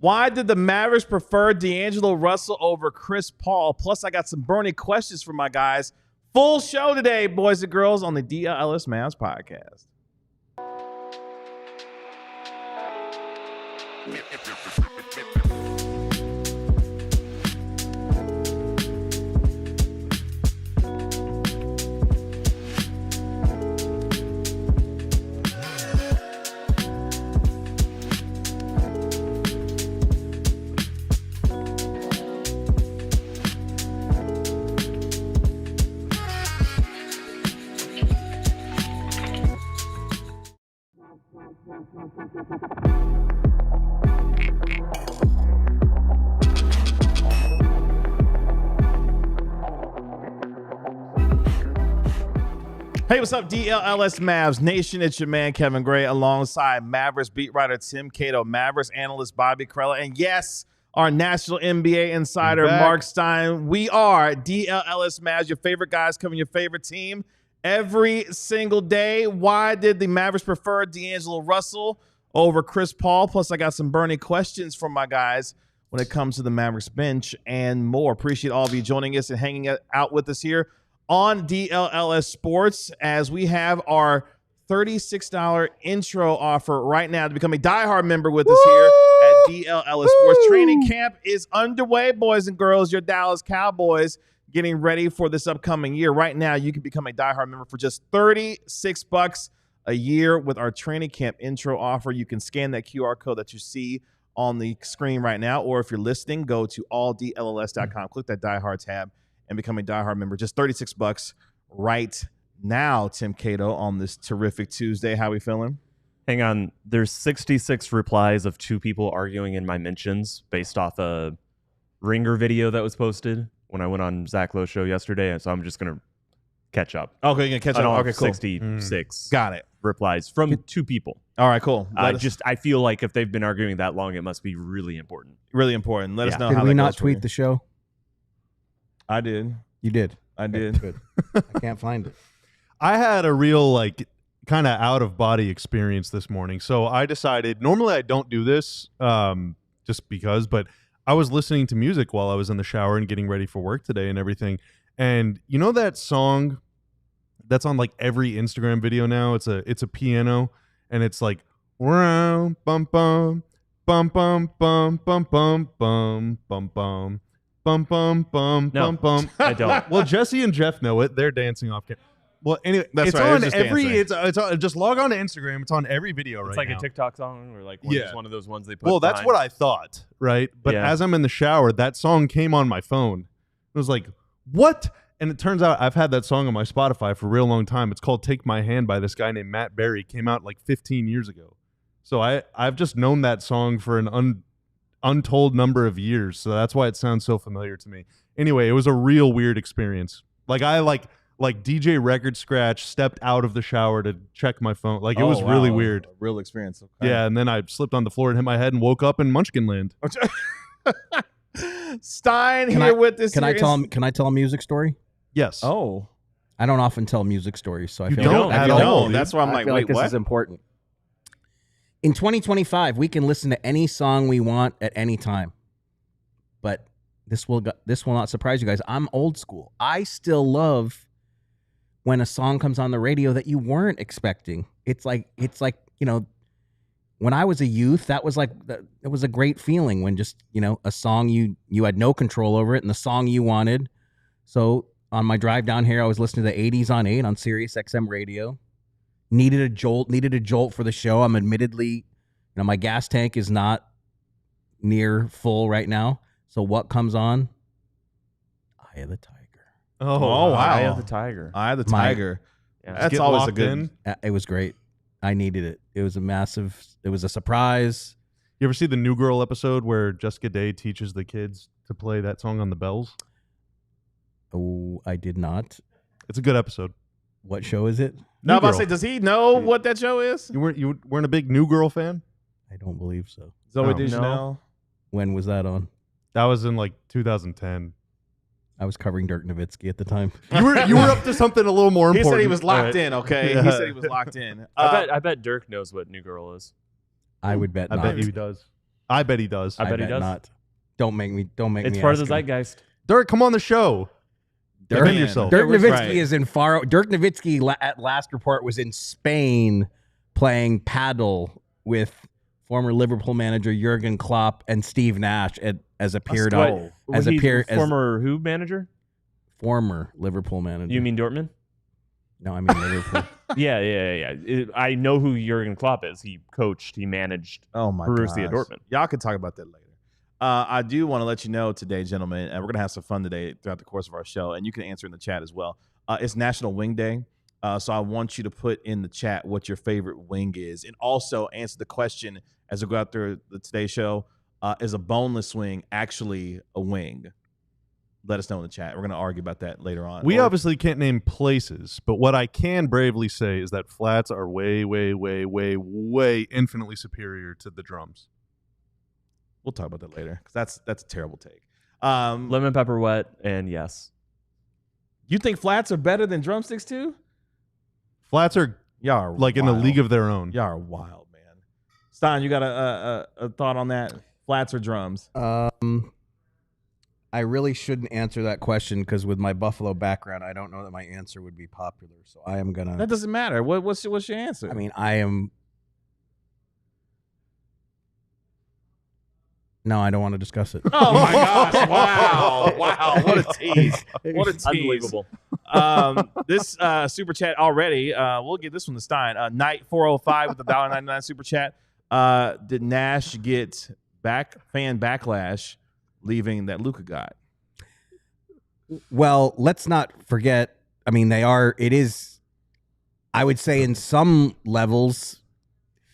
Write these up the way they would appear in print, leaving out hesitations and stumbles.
Why did the Mavericks prefer D'Angelo Russell over Chris Paul? Plus, I got some burning questions for my guys. Full show today, boys and girls, on the DLLS Mavs podcast. Hey, what's up, DLLS Mavs Nation? It's your man, Kevin Gray, alongside Mavericks beat writer Tim Cato, Mavericks analyst Bobby Karalla, and yes, our national NBA insider, Marc Stein. We are DLLS Mavs, your favorite guys covering your favorite team every single day. Why did the Mavericks prefer D'Angelo Russell over Chris Paul? Plus, I got some burning questions from my guys when it comes to the Mavericks bench and more. Appreciate all of you joining us and hanging out with us here on DLLS Sports, as we have our $36 intro offer right now to become a diehard member with us here at DLLS Sports. Training camp is underway, boys and girls. Your Dallas Cowboys getting ready for this upcoming year. Right now, you can become a diehard member for just $36 a year with our training camp intro offer. You can scan that QR code that you see on the screen right now, or if you're listening, go to alldlls.com, click that diehard tab, and become a diehard member. Just $36 right now, Tim Cato, on this terrific Tuesday. How we feeling? Hang on. There's 66 replies of two people arguing in my mentions based off a Ringer video that was posted when I went on Zach Lowe's show yesterday. So I'm just going to catch up. Okay, you're going to catch up. Okay, cool. 66 Got it. replies from two people. All right, cool. I feel like if they've been arguing that long, it must be really important. Really important. Let us know Did how we that not goes for tweet you. the show? I did. You did. I Okay, did. Good. I can't find it. I had a real kind of out of body experience this morning. So I decided, normally I don't do this just because, but I was listening to music while I was in the shower and getting ready for work today and everything. And you know that song that's on like every Instagram video now? It's a piano and it's like bum bum bum bum bum bum bum bum bum bum bum. Bum bum bum No, bum bum. I don't. Well, Jesse and Jeff know it. They're dancing off camera. Well, anyway, That's it's right. on It's just every. dancing. It's on, just log on to Instagram. It's on every video It's right like now. a TikTok song or like Yeah. just one of those ones they put Well, that's behind. what I thought, right? But Yeah. as I'm in the shower, that song came on my phone. It was like, what? And it turns out I've had that song on my Spotify for a real long time. It's called "Take My Hand" by this guy named Matt Berry. Came out like 15 years ago. So I've just known that song for an untold number of years. So that's why it sounds so familiar to me. Anyway, it was a real weird experience. Like I like DJ Record Scratch stepped out of the shower to check my phone. Like it was really weird. A real experience. Okay. Yeah, and then I slipped on the floor and hit my head and woke up in Munchkinland. Stein Can here I- with us. Can I here. tell a music story? Yes. Oh, I don't often tell music stories, so I You feel don't like, I at feel all, like, dude. that's why I'm I like, feel wait, like this what? is important. In 2025, we can listen to any song we want at any time. But this will not surprise you guys. I'm old school. I still love when a song comes on the radio that you weren't expecting. It's like when I was a youth, that was it was a great feeling when just, a song you had no control over it and the song you wanted. So on my drive down here, I was listening to the 80s on 8 on Sirius XM radio. Needed a jolt for the show. I'm admittedly, my gas tank is not near full right now. So what comes on? Eye of the Tiger. Oh, wow. Eye of the Tiger. Eye of the My- Tiger. Yeah. That's Get always a locked good. in. It was great. I needed it. It was a surprise. You ever see the New Girl episode where Jessica Day teaches the kids to play that song on the bells? Oh, I did not. It's a good episode. What show is it? Now, I'm about to Girl. say, does he know what that show is? You weren't a big New Girl fan? I don't believe so. Zoe Oh, Deschanel. When was that on? That was in like 2010. I was covering Dirk Nowitzki at the time. You were up to something a little more He important. said he was locked All right. in. Okay, Yeah. he said he was locked in. I bet Dirk knows what New Girl is. I would bet I not. bet he does. I bet he does. I bet he does. Not. Don't make me. It's me part of ask the him. zeitgeist. Dirk, come on the show. Defend yourself. Dirk Nowitzki right. is in far. Dirk Nowitzki at last report was in Spain playing paddle with former Liverpool manager Jurgen Klopp and Steve Nash as appeared on as Former who manager? former Liverpool manager. You mean Dortmund? No, I mean Liverpool. Yeah. I know who Jurgen Klopp is. He coached. He managed. Oh my Borussia gosh. Dortmund. Y'all can talk about that later. I do want to let you know today, gentlemen, and we're going to have some fun today throughout the course of our show, and you can answer in the chat as well. It's National Wing Day, so I want you to put in the chat what your favorite wing is, and also answer the question as we go out through the today's show, is a boneless wing actually a wing? Let us know in the chat. We're going to argue about that later on. We obviously can't name places, but what I can bravely say is that flats are way, way, way, way, way infinitely superior to the drums. We'll talk about that later because that's a terrible take. Lemon pepper wet, and yes. You think flats are better than drumsticks too? Flats are Y'all are like in a wild. league of their own. Y'all are wild, man. Stein, you got a thought on that? Flats or drums? I really shouldn't answer that question because with my Buffalo background, I don't know that my answer would be popular. So I am gonna. That doesn't matter. What's your answer? I mean, I am. No, I don't want to discuss it. Oh my gosh! Wow! What a tease! What a tease! Unbelievable. This super chat already. We'll give this one to Stein. Night 405 with the $1.99 super chat. Did Nash get fan backlash, leaving that Luka got? Well, let's not forget. I mean, they are. It is. I would say in some levels.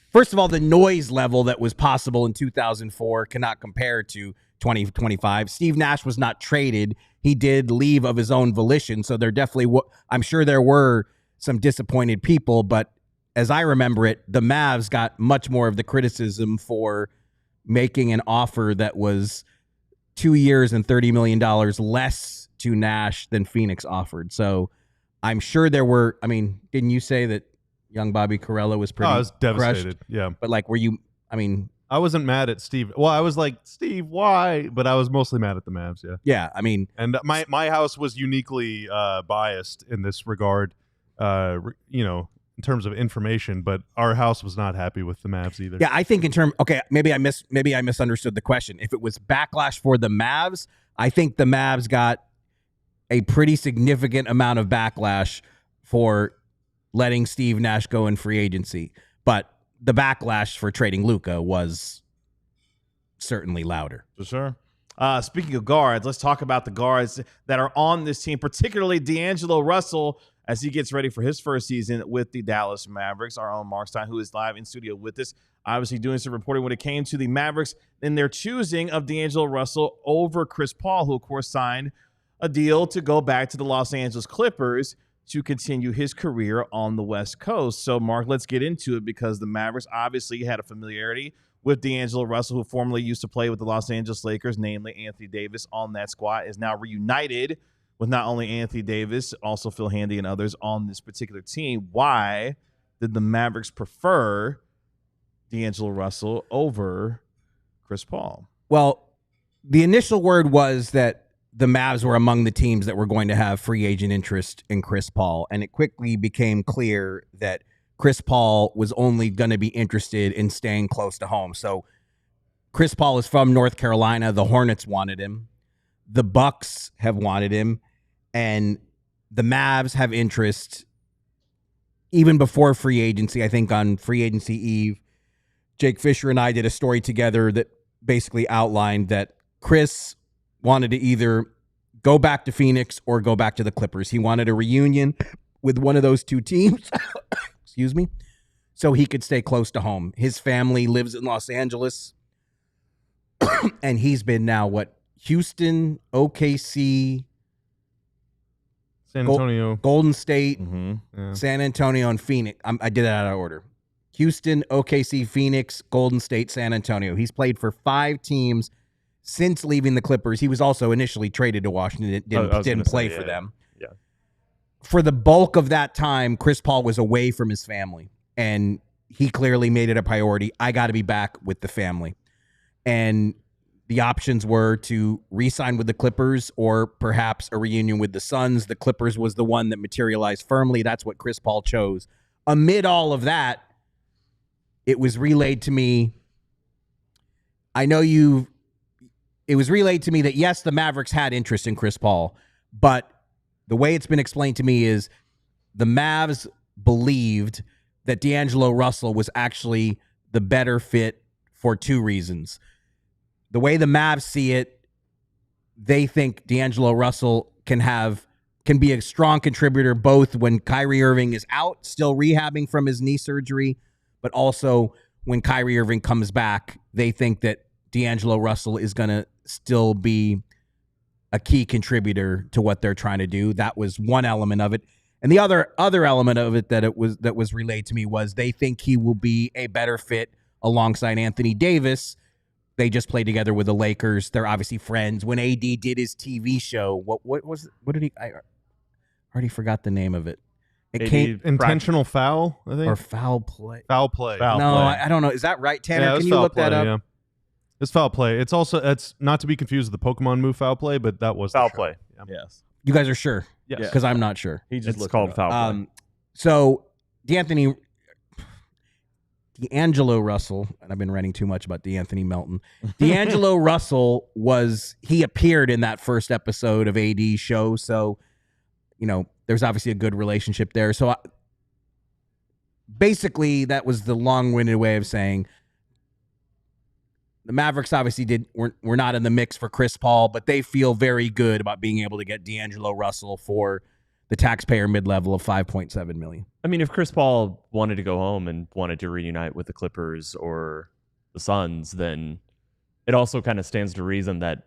First of all, the noise level that was possible in 2004 cannot compare to 2025. Steve Nash was not traded. He did leave of his own volition. So there definitely, I'm sure there were some disappointed people. But as I remember it, the Mavs got much more of the criticism for making an offer that was 2 years and $30 million less to Nash than Phoenix offered. So I'm sure there were. I mean, didn't you say that young Bobby Carrello was pretty I was devastated. crushed? Yeah. But like, were you, I mean, I wasn't mad at Steve. Well, I was like, Steve, why? But I was mostly mad at the Mavs, yeah. yeah, I mean, And my house was uniquely biased in this regard, in terms of information, but our house was not happy with the Mavs either. yeah, I think okay, maybe I misunderstood the question. If it was backlash for the Mavs, I think the Mavs got a pretty significant amount of backlash for letting Steve Nash go in free agency. But the backlash for trading Luka was certainly louder. For sure. Speaking of guards, let's talk about the guards that are on this team, particularly D'Angelo Russell, as he gets ready for his first season with the Dallas Mavericks. Our own Marc Stein, who is live in studio with us, obviously doing some reporting when it came to the Mavericks and their choosing of D'Angelo Russell over Chris Paul, who, of course, signed a deal to go back to the Los Angeles Clippers to continue his career on the West Coast. So, Mark, let's get into it because the Mavericks obviously had a familiarity with D'Angelo Russell, who formerly used to play with the Los Angeles Lakers, namely Anthony Davis on that squad, is now reunited with not only Anthony Davis, also Phil Handy and others on this particular team. Why did the Mavericks prefer D'Angelo Russell over Chris Paul? Well, the initial word was that the Mavs were among the teams that were going to have free agent interest in Chris Paul. And it quickly became clear that Chris Paul was only going to be interested in staying close to home. So Chris Paul is from North Carolina. The Hornets wanted him. The Bucks have wanted him. And the Mavs have interest even before free agency. I think on free agency eve, Jake Fisher and I did a story together that basically outlined that Chris wanted to either go back to Phoenix or go back to the Clippers. He wanted a reunion with one of those two teams, excuse me, so he could stay close to home. His family lives in Los Angeles, and he's been now, Houston, OKC, San Antonio. Golden State, Yeah. San Antonio, and Phoenix. I did that out of order. Houston, OKC, Phoenix, Golden State, San Antonio. He's played for 5 teams since leaving the Clippers. He was also initially traded to Washington. Didn't play for them. Yeah. For the bulk of that time, Chris Paul was away from his family, and he clearly made it a priority. I got to be back with the family. and the options were to re-sign with the Clippers or perhaps a reunion with the Suns. The Clippers was the one that materialized firmly. That's what Chris Paul chose. Amid all of that, it was relayed to me. It was relayed to me that, yes, the Mavericks had interest in Chris Paul, but the way it's been explained to me is the Mavs believed that D'Angelo Russell was actually the better fit for two reasons. The way the Mavs see it, they think D'Angelo Russell can be a strong contributor both when Kyrie Irving is out, still rehabbing from his knee surgery, but also when Kyrie Irving comes back, they think that D'Angelo Russell is going to still be a key contributor to what they're trying to do. That was one element of it. And the other element of it that was relayed to me was they think he will be a better fit alongside Anthony Davis. They just played together with the Lakers. They're obviously friends. When AD did his TV show, what did he? I already forgot the name of it. It came intentional foul, I think, or foul play. Foul play. I don't know. Is that right, Tanner? Yeah, can you look play, that up? Yeah. It's foul play. It's not to be confused with the Pokemon move foul play, but that was foul play. Yeah. Yes. You guys are sure? Yes. Because I'm not sure. It's called foul play. So D'Angelo Russell, and I've been writing too much about D'Anthony Melton. D'Angelo Russell he appeared in that first episode of AD show, so there's obviously a good relationship there. So basically, that was the long-winded way of saying the Mavericks obviously were not in the mix for Chris Paul, but they feel very good about being able to get D'Angelo Russell for the taxpayer mid-level of $5.7 million. I mean, if Chris Paul wanted to go home and wanted to reunite with the Clippers or the Suns, then it also kind of stands to reason that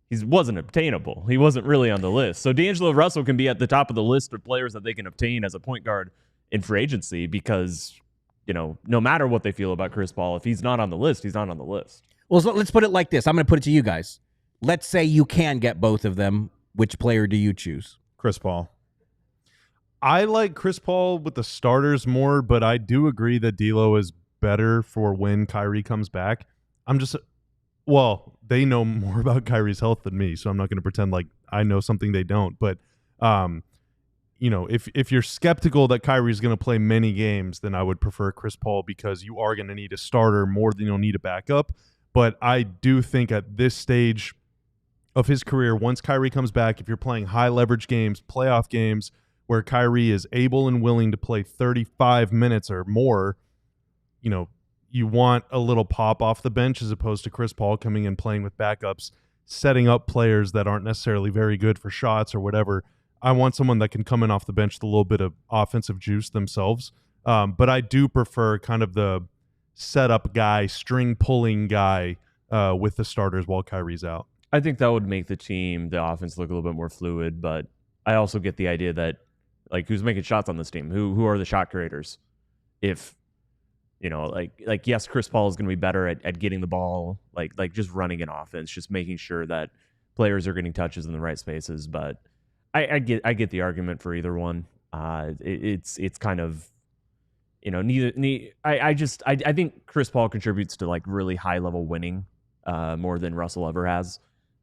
he wasn't obtainable. He wasn't really on the list. So D'Angelo Russell can be at the top of the list of players that they can obtain as a point guard in free agency because, no matter what they feel about Chris Paul, if he's not on the list, he's not on the list. Well, so let's put it like this. I'm going to put it to you guys. Let's say you can get both of them. Which player do you choose? Chris Paul. I like Chris Paul with the starters more, but I do agree that D'Lo is better for when Kyrie comes back. They know more about Kyrie's health than me, so I'm not going to pretend like I know something they don't. But, if you're skeptical that Kyrie's going to play many games, then I would prefer Chris Paul because you are going to need a starter more than you'll need a backup. But I do think at this stage of his career, once Kyrie comes back, if you're playing high leverage games, playoff games, where Kyrie is able and willing to play 35 minutes or more, you want a little pop off the bench as opposed to Chris Paul coming in playing with backups, setting up players that aren't necessarily very good for shots or whatever. I want someone that can come in off the bench with a little bit of offensive juice themselves. But I do prefer kind of the setup guy, string pulling guy with the starters while Kyrie's out. I think that would make the offense look a little bit more fluid, but I also get the idea that who's making shots on this team? Who are the shot creators? If yes, Chris Paul is going to be better at getting the ball, like just running an offense, just making sure that players are getting touches in the right spaces. But I get the argument for either one. It's kind of neither. I think Chris Paul contributes to really high level winning more than Russell ever has.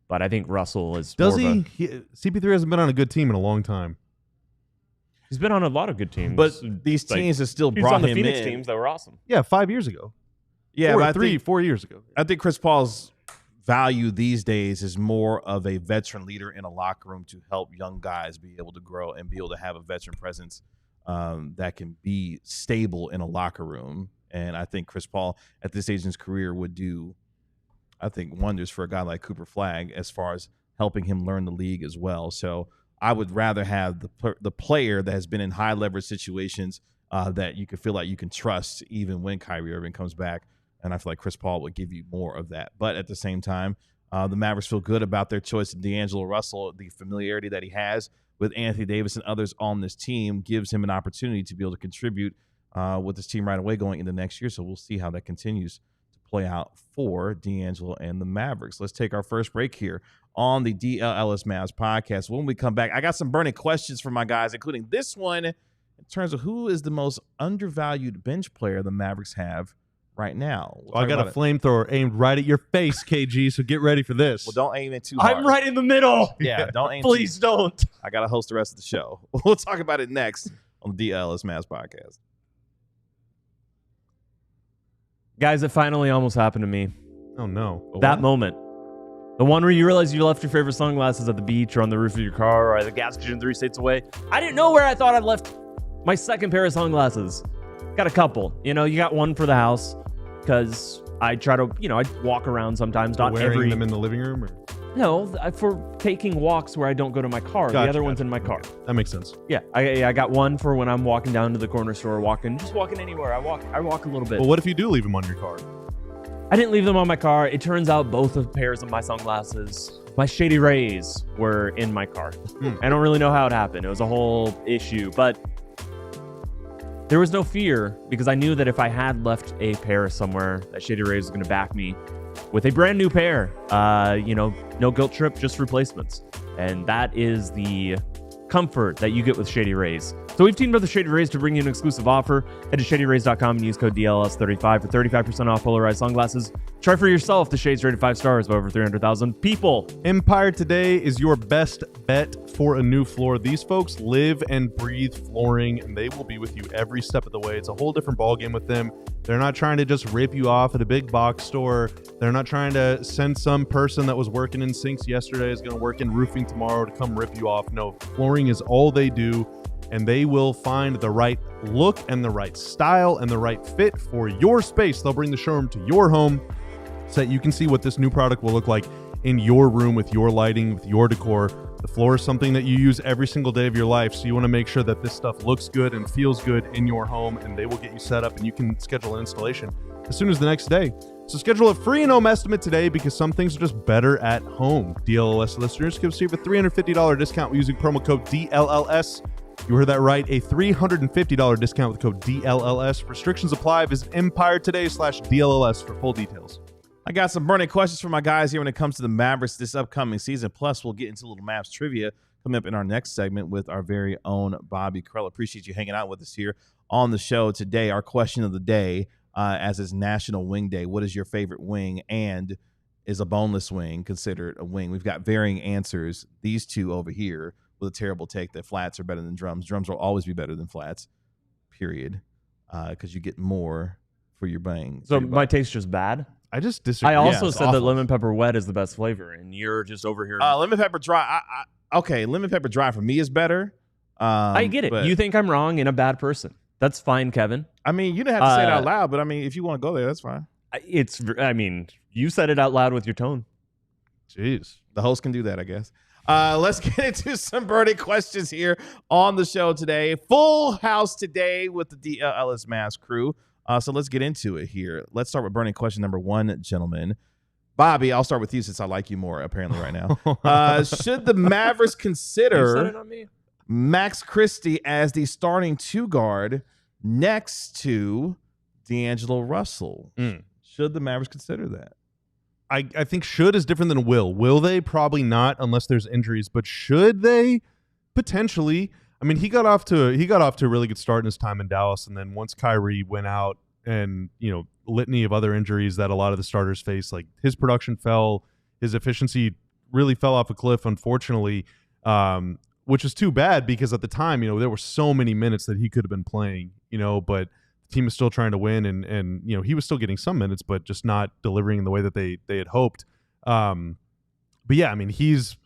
But I think Russell is. Does he? CP3 hasn't been on a good team in a long time. He's been on a lot of good teams, but these teams have still brought him in. He's on the Phoenix teams that were awesome. Yeah, 5 years ago. Yeah, 4 years ago. I think Chris Paul's value these days is more of a veteran leader in a locker room to help young guys be able to grow and be able to have a veteran presence that can be stable in a locker room. And I think Chris Paul at this stage in his career would do, I think, wonders for a guy like Cooper Flagg as far as helping him learn the league as well. So I would rather have the player that has been in high leverage situations that you can feel like you can trust even when Kyrie Irving comes back. And I feel like Chris Paul would give you more of that. But at the same time, the Mavericks feel good about their choice of D'Angelo Russell. The familiarity that he has with Anthony Davis and others on this team gives him an opportunity to be able to contribute with this team right away going into next year. So we'll see how that continues to play out for D'Angelo and the Mavericks. Let's take our first break here on the DLLS Mavs podcast. When we come back, I got some burning questions for my guys, including this one in terms of who is the most undervalued bench player the Mavericks have right now. I got a flamethrower aimed right at your face, KG, so get ready for this. Well, don't aim it too hard. I'm right in the middle. Yeah, don't aim Please don't. I got to host the rest of the show. We'll talk about it next on the DLLS Mavs podcast. Guys, it finally almost happened to me. Oh, no. That moment. The one where you realize you left your favorite sunglasses at the beach or on the roof of your car or at the gas station 3 states away. I didn't know where I thought I'd left my second pair of sunglasses. Got a couple. You got one for the house because I try to, I walk around sometimes. Not wearing them in the living room? Or? No, for taking walks where I don't go to my car. Gotcha, the other one's in my car. That makes sense. Yeah, I got one for when I'm walking down to the corner store, just walking anywhere. I walk a little bit. Well, what if you do leave them on your car? I didn't leave them on my car. It turns out both of pairs of my sunglasses, my Shady Rays, were in my car. I don't really know how it happened. It was a whole issue, but there was no fear because I knew that if I had left a pair somewhere, that Shady Rays was going to back me with a brand new pair. No guilt trip, just replacements. And that is the comfort that you get with Shady Rays. So we've teamed up with Shady Rays to bring you an exclusive offer. Head to shadyrays.com and use code DLLS35 for 35% off polarized sunglasses. Try for yourself the shades rated 5 stars by over 300,000 people. Empire Today is your best bet for a new floor. These folks live and breathe flooring, and they will be with you every step of the way. It's a whole different ballgame with them. They're not trying to just rip you off at a big box store. They're not trying to send some person that was working in sinks yesterday is going to work in roofing tomorrow to come rip you off. No, flooring is all they do, and they will find the right look and the right style and the right fit for your space. They'll bring the showroom to your home so that you can see what this new product will look like in your room with your lighting, with your decor. The floor is something that you use every single day of your life, so you want to make sure that this stuff looks good and feels good in your home, and they will get you set up, and you can schedule an installation as soon as the next day. So schedule a free and home estimate today because some things are just better at home. DLLS listeners can receive a $350 discount using promo code DLLS. You heard that right, a $350 discount with code DLLS. Restrictions apply. Visit EmpireToday/DLLS for full details. I got some burning questions for my guys here when it comes to the Mavericks this upcoming season. Plus, we'll get into a little Mavs trivia coming up in our next segment with our very own Bobby Krell. Appreciate you hanging out with us here on the show today. Our question of the day, as it's National Wing Day, what is your favorite wing, and is a boneless wing considered a wing? We've got varying answers. These two over here with a terrible take that flats are better than drums. Drums will always be better than flats, period, because you get more for your bang. So my taste's just bad? I just disagree. I also said awful. that lemon pepper wet is the best flavor, and you're just over here. Lemon pepper dry. Okay, lemon pepper dry for me is better. I get it. You think I'm wrong and a bad person. That's fine, Kevin. I mean, you didn't have to say it out loud, but I mean, if you want to go there, that's fine. You said it out loud with your tone. Jeez. The host can do that, I guess. Let's get into some burning questions here on the show today. Full house today with the DLLS Mavs crew. So let's get into it here. Let's start with burning question number 1, gentlemen. Bobby, I'll start with you since I like you more, apparently, right now. Should the Mavericks consider Max Christie as the starting 2 guard next to D'Angelo Russell? Should the Mavericks consider that? I think should is different than will. Will they? Probably not unless there's injuries. But should they? Potentially. I mean, he got off to a really good start in his time in Dallas, and then once Kyrie went out and, litany of other injuries that a lot of the starters face, like his production fell, his efficiency really fell off a cliff, unfortunately, which is too bad because at the time, there were so many minutes that he could have been playing, but the team is still trying to win, and he was still getting some minutes, but just not delivering in the way that they had hoped. But yeah, I mean, he's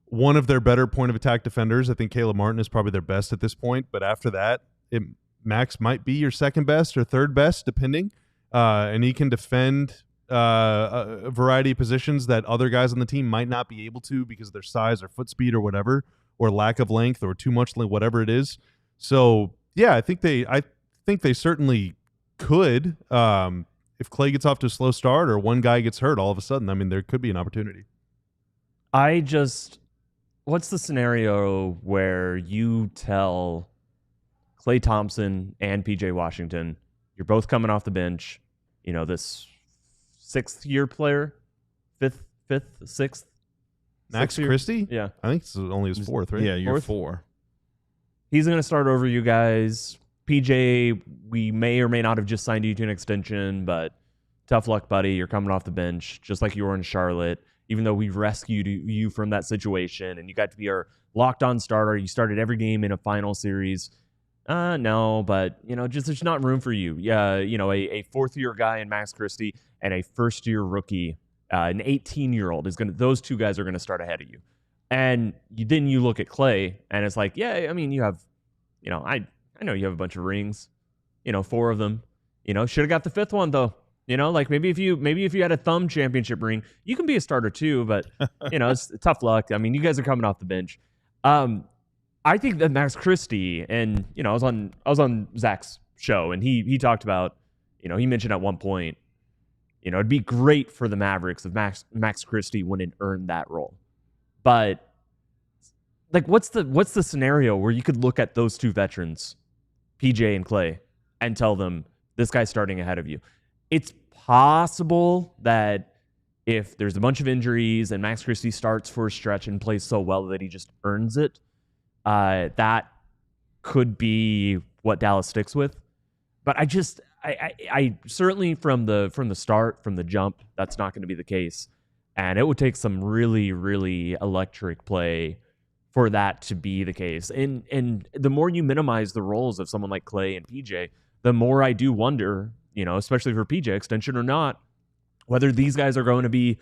one of their better point of attack defenders. I think Caleb Martin is probably their best at this point, but after that, Max might be your second best or third best, depending. And he can defend a variety of positions that other guys on the team might not be able to because of their size or foot speed or whatever, or lack of length or too much length, whatever it is. So yeah, I think they certainly could. If Clay gets off to a slow start or one guy gets hurt all of a sudden, I mean, there could be an opportunity. What's the scenario where you tell Klay Thompson and PJ Washington, you're both coming off the bench, this 6th-year player, sixth? Max Christie? Yeah. I think it's only his 4th, right? Yeah, you're 4. He's going to start over you guys. PJ, we may or may not have just signed you to an extension, but tough luck, buddy. You're coming off the bench, just like you were in Charlotte. Even though we rescued you from that situation, and you got to be our locked-on starter, you started every game in a final series. No, but just there's not room for you. Yeah, a fourth-year guy in Max Christie and a first-year rookie, an 18-year-old those two guys are gonna start ahead of you. And then you look at Clay, and it's like, yeah, I mean, you have, I know you have a bunch of rings, 4 of them. Should have got the 5th one though. Like maybe if you had a thumb championship ring, you can be a starter too. But it's tough luck. I mean, you guys are coming off the bench. I think that Max Christie, and I was on Zach's show, and he talked about, he mentioned at one point, it'd be great for the Mavericks if Max Christie went and earned that role. But like, what's the scenario where you could look at those two veterans, PJ and Clay, and tell them this guy's starting ahead of you? It's possible that if there's a bunch of injuries and Max Christie starts for a stretch and plays so well that he just earns it, that could be what Dallas sticks with. But I certainly from the start, from the jump, that's not going to be the case. And it would take some really, really electric play for that to be the case. And the more you minimize the roles of someone like Clay and PJ, the more I do wonder, especially for PJ, extension or not, whether these guys are going to be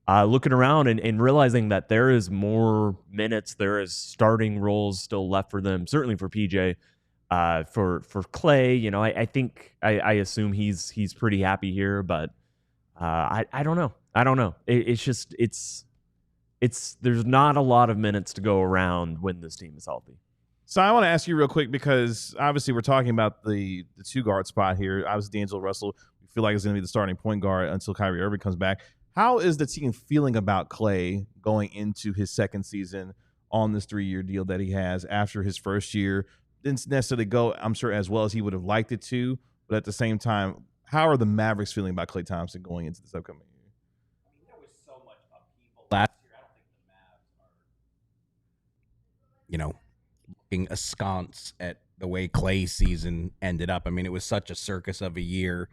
looking around and realizing that there is more minutes, there is starting roles still left for them, certainly for PJ. For Clay, I think I assume he's pretty happy here, but I don't know. It's there's not a lot of minutes to go around when this team is healthy. So I want to ask you real quick, because obviously we're talking about the 2-guard spot here. Obviously, D'Angelo Russell, we feel like is going to be the starting point guard until Kyrie Irving comes back. How is the team feeling about Clay going into his second season on this 3-year deal that he has after his first year? Didn't necessarily go, I'm sure, as well as he would have liked it to, but at the same time, how are the Mavericks feeling about Klay Thompson going into this upcoming year? I mean, there was so much upheaval last year. I don't think the Mavs are, looking askance at the way Klay's season ended up. I mean, it was such a circus of a year.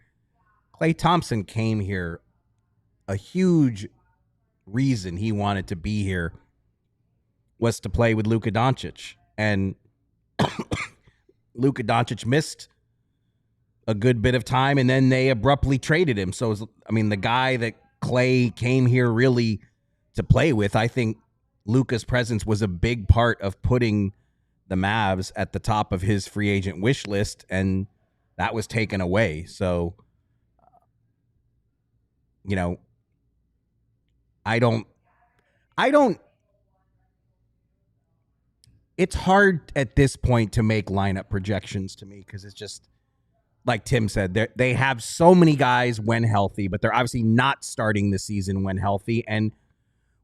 Klay Thompson came here. A huge reason he wanted to be here was to play with Luka Doncic. And Luka Doncic missed a good bit of time, and then they abruptly traded him. So, the guy that Klay came here really to play with, I think Luka's presence was a big part of putting the Mavs at the top of his free agent wish list, and that was taken away. So, I don't it's hard at this point to make lineup projections to me, because it's just, like Tim said, they have so many guys when healthy, but they're obviously not starting the season when healthy, and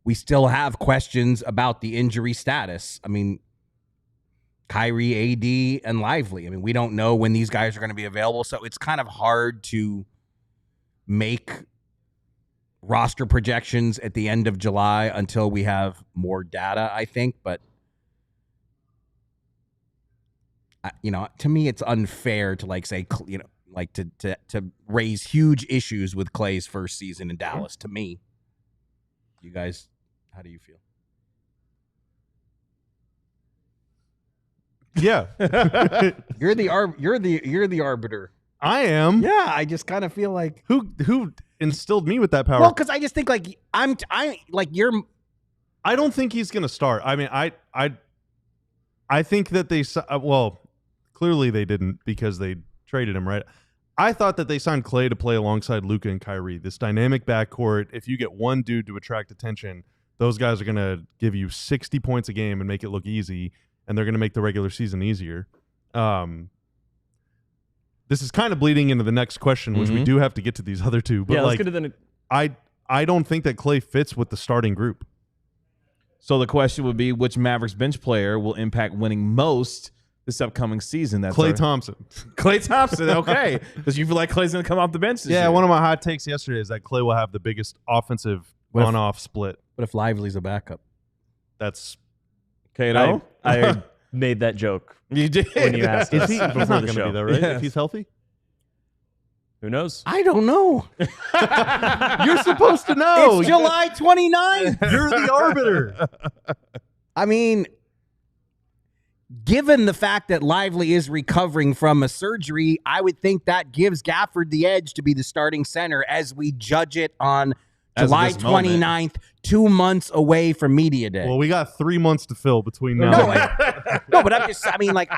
we still have questions about the injury status. I mean, Kyrie, AD, and Lively. I mean, we don't know when these guys are going to be available, so it's kind of hard to make roster projections at the end of July until we have more data, I think. But to me, it's unfair to say, to raise huge issues with Klay's first season in Dallas. To me, you guys, how do you feel? Yeah, you're the arbiter. I am. Yeah, I just kind of feel like who instilled me with that power. Well, because I just think you're. I don't think he's gonna start. I mean, I think that they clearly they didn't, because they traded him, right? I thought that they signed Klay to play alongside Luka and Kyrie, this dynamic backcourt. If you get one dude to attract attention, those guys are gonna give you 60 points a game and make it look easy, and they're gonna make the regular season easier. This is kind of bleeding into the next question, which we do have to get to these other two. But let's get to the. I don't think that Klay fits with the starting group. So the question would be, which Mavericks bench player will impact winning most this upcoming season? That's Klay Thompson. Klay Thompson, okay. Because you feel like Klay's going to come off the bench this year. One of my hot takes yesterday is that Klay will have the biggest offensive on-off split. What if Lively's a backup? That's Kato? I made that joke. You did? When you asked us he's before not the going to show. be though, right? Yes. If he's healthy? Who knows? I don't know. You're supposed to know. It's July 29th. You're the arbiter. I mean, given the fact that Lively is recovering from a surgery, I would think that gives Gafford the edge to be the starting center as we judge it on July 29th, 2 months away from Media Day. Well, we got 3 months to fill between now No, and no, but I mean, like,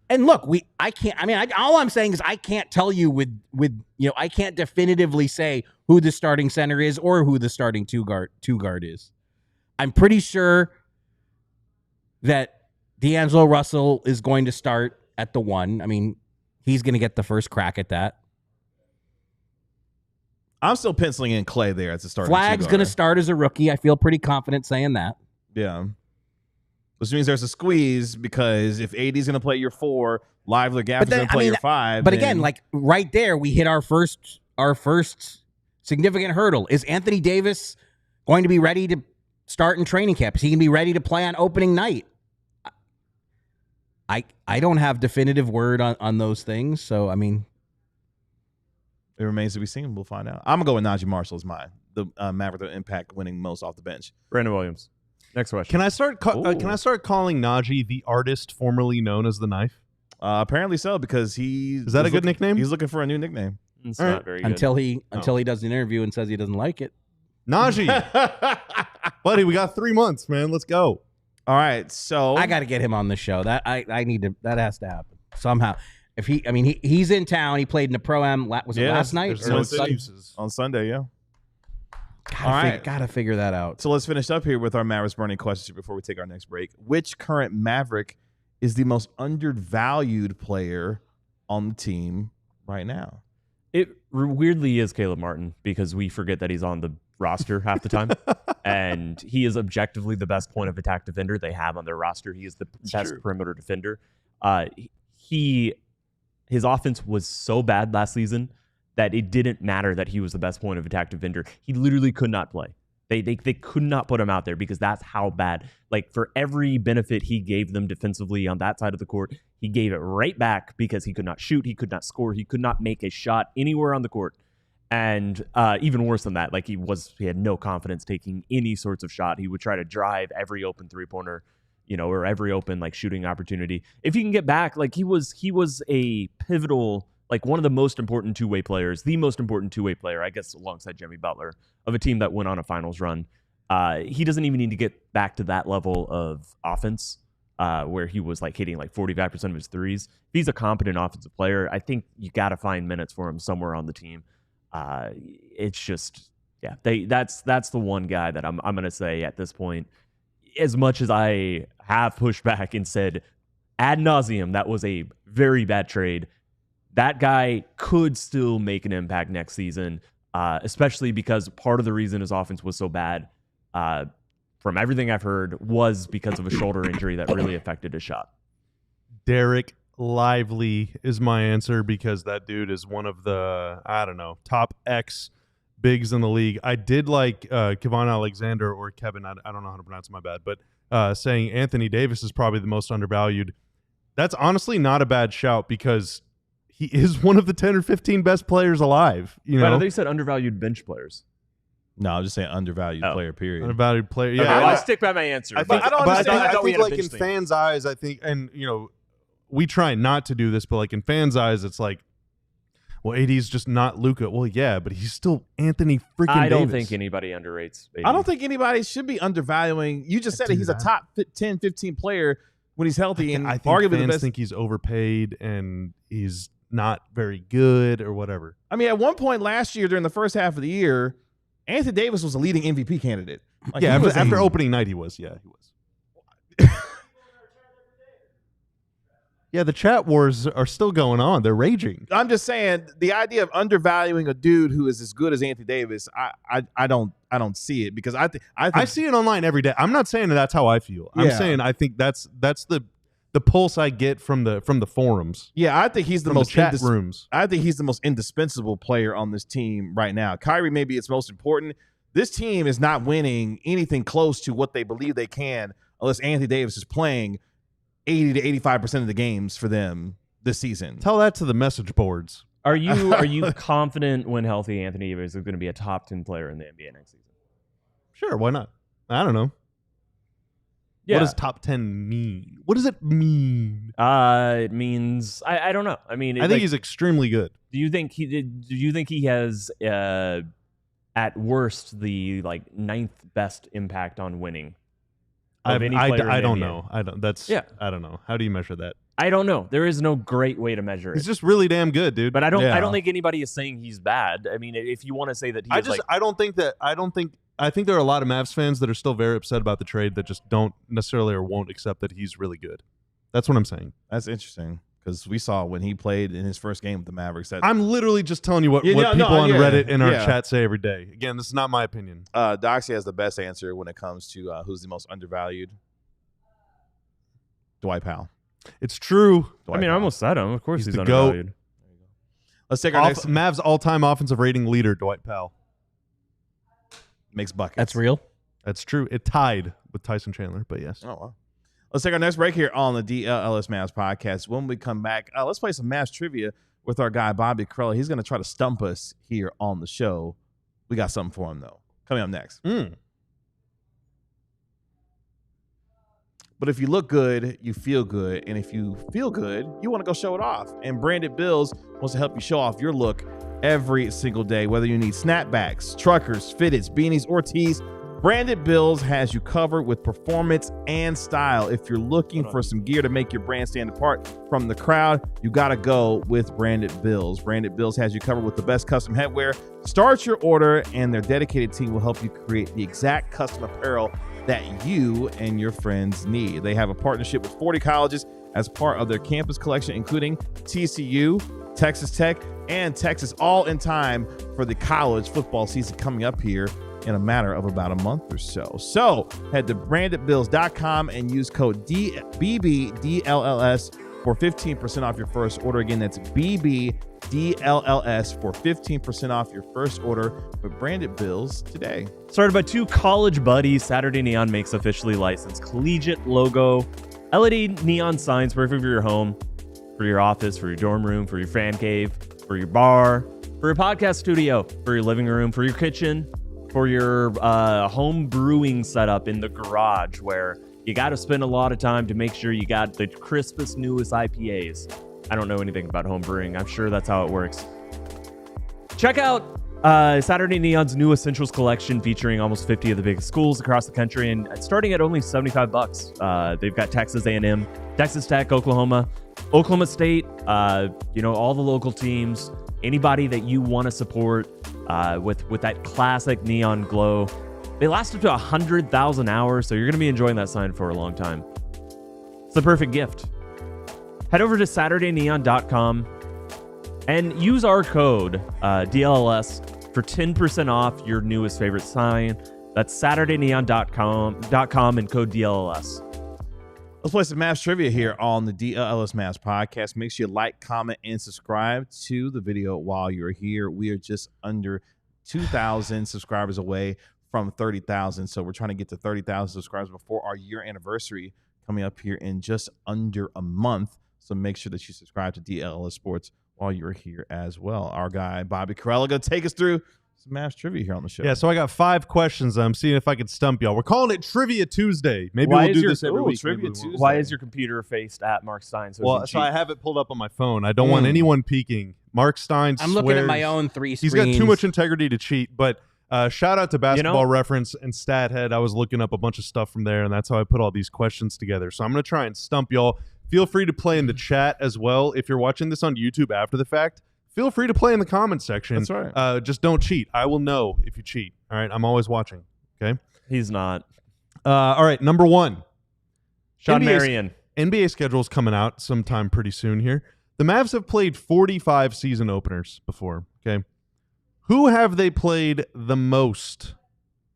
and look, I can't, I mean, all I'm saying is I can't tell you I can't definitively say who the starting center is or who the starting two guard is. I'm pretty sure that D'Angelo Russell is going to start at the 1. I mean, he's going to get the first crack at that. I'm still penciling in Clay there as a starting. Flagg's going to start as a rookie. I feel pretty confident saying that. Yeah. Which means there's a squeeze because if AD's going to play your 4, Lively Gafford's going to play your 5. But again, like right there, we hit our first significant hurdle. Is Anthony Davis going to be ready to start in training camp? Is he going to be ready to play on opening night? I don't have definitive word on those things. So, I mean, it remains to be seen. We'll find out. I'm going to go with Najee Marshall as mine. The Maverick with impact winning most off the bench. Brandon Williams. Next question. Can I start calling Najee the artist formerly known as the Knife? Apparently so, because is that a good nickname? He's looking for a new nickname. It's not very good. Until he does an interview and says he doesn't like it. Najee, buddy, we got 3 months, man. Let's go. All right, so I got to get him on the show. That has to happen somehow. If he's in town, he played in the Pro-Am. Was it last night? There's no excuses. On Sunday, yeah. Gotta figure that out. So let's finish up here with our Mavericks burning questions before we take our next break. Which current Maverick is the most undervalued player on the team right now? It weirdly is Caleb Martin because we forget that he's on the roster half the time. And he is objectively the best point of attack defender they have on their roster. He is the best perimeter defender. His offense was so bad last season that it didn't matter that he was the best point of attack defender. He literally could not play. They could not put him out there because that's how bad. Like, for every benefit he gave them defensively on that side of the court, he gave it right back because he could not shoot, he could not score, he could not make a shot anywhere on the court. And even worse than that, like he had no confidence taking any sorts of shot. He would try to drive every open three-pointer, or every open like shooting opportunity. If he can get back, like he was a pivotal, like one of the most important two-way players, the most important two-way player, I guess, alongside Jimmy Butler, of a team that went on a finals run. He doesn't even need to get back to that level of offense where he was like hitting like 45% of his threes. If he's a competent offensive player, I think you got to find minutes for him somewhere on the team. It's just, that's the one guy that I'm going to say at this point, as much as I have pushed back and said ad nauseum, that was a very bad trade. That guy could still make an impact next season, especially because part of the reason his offense was so bad, from everything I've heard, was because of a shoulder injury that really affected his shot. Derek Lively is my answer because that dude is one of the, top X bigs in the league. I did like Kevon Alexander or Kevin, I don't know how to pronounce it, my bad, but saying Anthony Davis is probably the most undervalued. That's honestly not a bad shout because he is one of the 10 or 15 best players alive. But I thought you said undervalued bench players. No, I'm just saying undervalued player, period. Undervalued player, yeah. Okay, I'll stick by my answer. I think, I don't understand. I think like in fans' eyes, I think, and we try not to do this, but like in fans' eyes, it's like, well, AD's just not Luka. Well, yeah, but he's still Anthony freaking Davis. I don't think anybody underrates AD. I don't think anybody should be undervaluing. You just said that he's a top 10, 15 player when he's healthy, and I think arguably fans the best. think he's overpaid and he's not very good or whatever. I mean, at one point last year during the first half of the year, Anthony Davis was a leading MVP candidate. Like, yeah, after opening night, he was. Yeah, he was. Yeah, the chat wars are still going on. They're raging. I'm just saying the idea of undervaluing a dude who is as good as Anthony Davis, I don't see it because I think I see it online every day. I'm not saying that's how I feel. I'm saying I think that's the pulse I get from the forums. Yeah, I think he's the most chat rooms. I think he's the most indispensable player on this team right now. Kyrie may be its most important. This team is not winning anything close to what they believe they can unless Anthony Davis is playing 80 to 85% of the games for them this season. Tell that to the message boards. Are you confident when healthy Anthony Davis is going to be a top 10 player in the NBA next season? Sure, why not? I don't know. Yeah. What does top 10 mean? What does it mean? It means I don't know. I mean, I think he's extremely good. Do you think he has at worst the ninth best impact on winning? I don't know. I don't know. How do you measure that? I don't know. There is no great way to measure it. He's just really damn good, dude. But I don't think anybody is saying he's bad. I mean, if you want to say that I think there are a lot of Mavs fans that are still very upset about the trade that just don't necessarily or won't accept that he's really good. That's what I'm saying. That's interesting because we saw when he played in his first game with the Mavericks. I'm literally just telling you what people on Reddit and our chat say every day. Again, this is not my opinion. Doxy has the best answer when it comes to who's the most undervalued. Dwight Powell. It's true. I almost said him. Of course he's the undervalued. Let's take our next. Mavs all-time offensive rating leader, Dwight Powell. Makes buckets. That's real? That's true. It tied with Tyson Chandler, but yes. Oh, wow. Let's take our next break here on the DLLS Mavs podcast. When we come back, let's play some Mavs trivia with our guy, Bobby Corella. He's going to try to stump us here on the show. We got something for him, though. Coming up next. But if you look good, you feel good. And if you feel good, you want to go show it off. And Branded Bills wants to help you show off your look every single day. Whether you need snapbacks, truckers, fitteds, beanies, or tees, Branded Bills has you covered with performance and style. If you're looking for some gear to make your brand stand apart from the crowd, you got to go with Branded Bills. Branded Bills has you covered with the best custom headwear. Start your order, and their dedicated team will help you create the exact custom apparel that you and your friends need. They have a partnership with 40 colleges as part of their campus collection, including TCU, Texas Tech, and Texas, all in time for the college football season coming up here in a matter of about a month or so. So head to brandedbills.com and use code BBDLLS for 15% off your first order. Again, that's BBDLLS for 15% off your first order with Branded Bills today. Started by two college buddies, Saturday Neon makes officially licensed collegiate logo LED neon signs perfect for your home, for your office, for your dorm room, for your fan cave, for your bar, for your podcast studio, for your living room, for your kitchen, for your home brewing setup in the garage where you got to spend a lot of time to make sure you got the crispest, newest IPAs. I don't know anything about home brewing. I'm sure that's how it works. Check out Saturday Neon's new Essentials collection featuring almost 50 of the biggest schools across the country and starting at only $75. They've got Texas A&M, Texas Tech, Oklahoma State, all the local teams, anybody that you want to support with that classic neon glow. They last up to 100,000 hours, so you're going to be enjoying that sign for a long time. It's the perfect gift. Head over to SaturdayNeon.com and use our code DLLS for 10% off your newest favorite sign. That's SaturdayNeon.com and code DLLS. Let's play some Mavs trivia here on the DLLS Mavs podcast. Make sure you like, comment, and subscribe to the video while you're here. We are just under 2,000 subscribers away from 30,000. So we're trying to get to 30,000 subscribers before our year anniversary coming up here in just under a month. So make sure that you subscribe to DLLS Sports while you're here as well. Our guy, Bobby Corella, going to take us through some Mavs trivia here on the show. Yeah, so I got 5 questions. I'm seeing if I can stump y'all. We're calling it Trivia Tuesday. Maybe we'll do this every week. Trivia Tuesday. Why is your computer faced at Marc Stein? So I have it pulled up on my phone. I don't want anyone peeking. Marc Stein I'm looking at my own 3 screens. He's got too much integrity to cheat, but shout out to Basketball Reference and StatHead. I was looking up a bunch of stuff from there, and that's how I put all these questions together. So I'm going to try and stump y'all. Feel free to play in the chat as well. If you're watching this on YouTube after the fact, feel free to play in the comments section. That's right. Just don't cheat. I will know if you cheat. All right. I'm always watching. Okay. He's not. All right. Number 1. Sean Marion. NBA schedule's coming out sometime pretty soon here. The Mavs have played 45 season openers before. Okay. Who have they played the most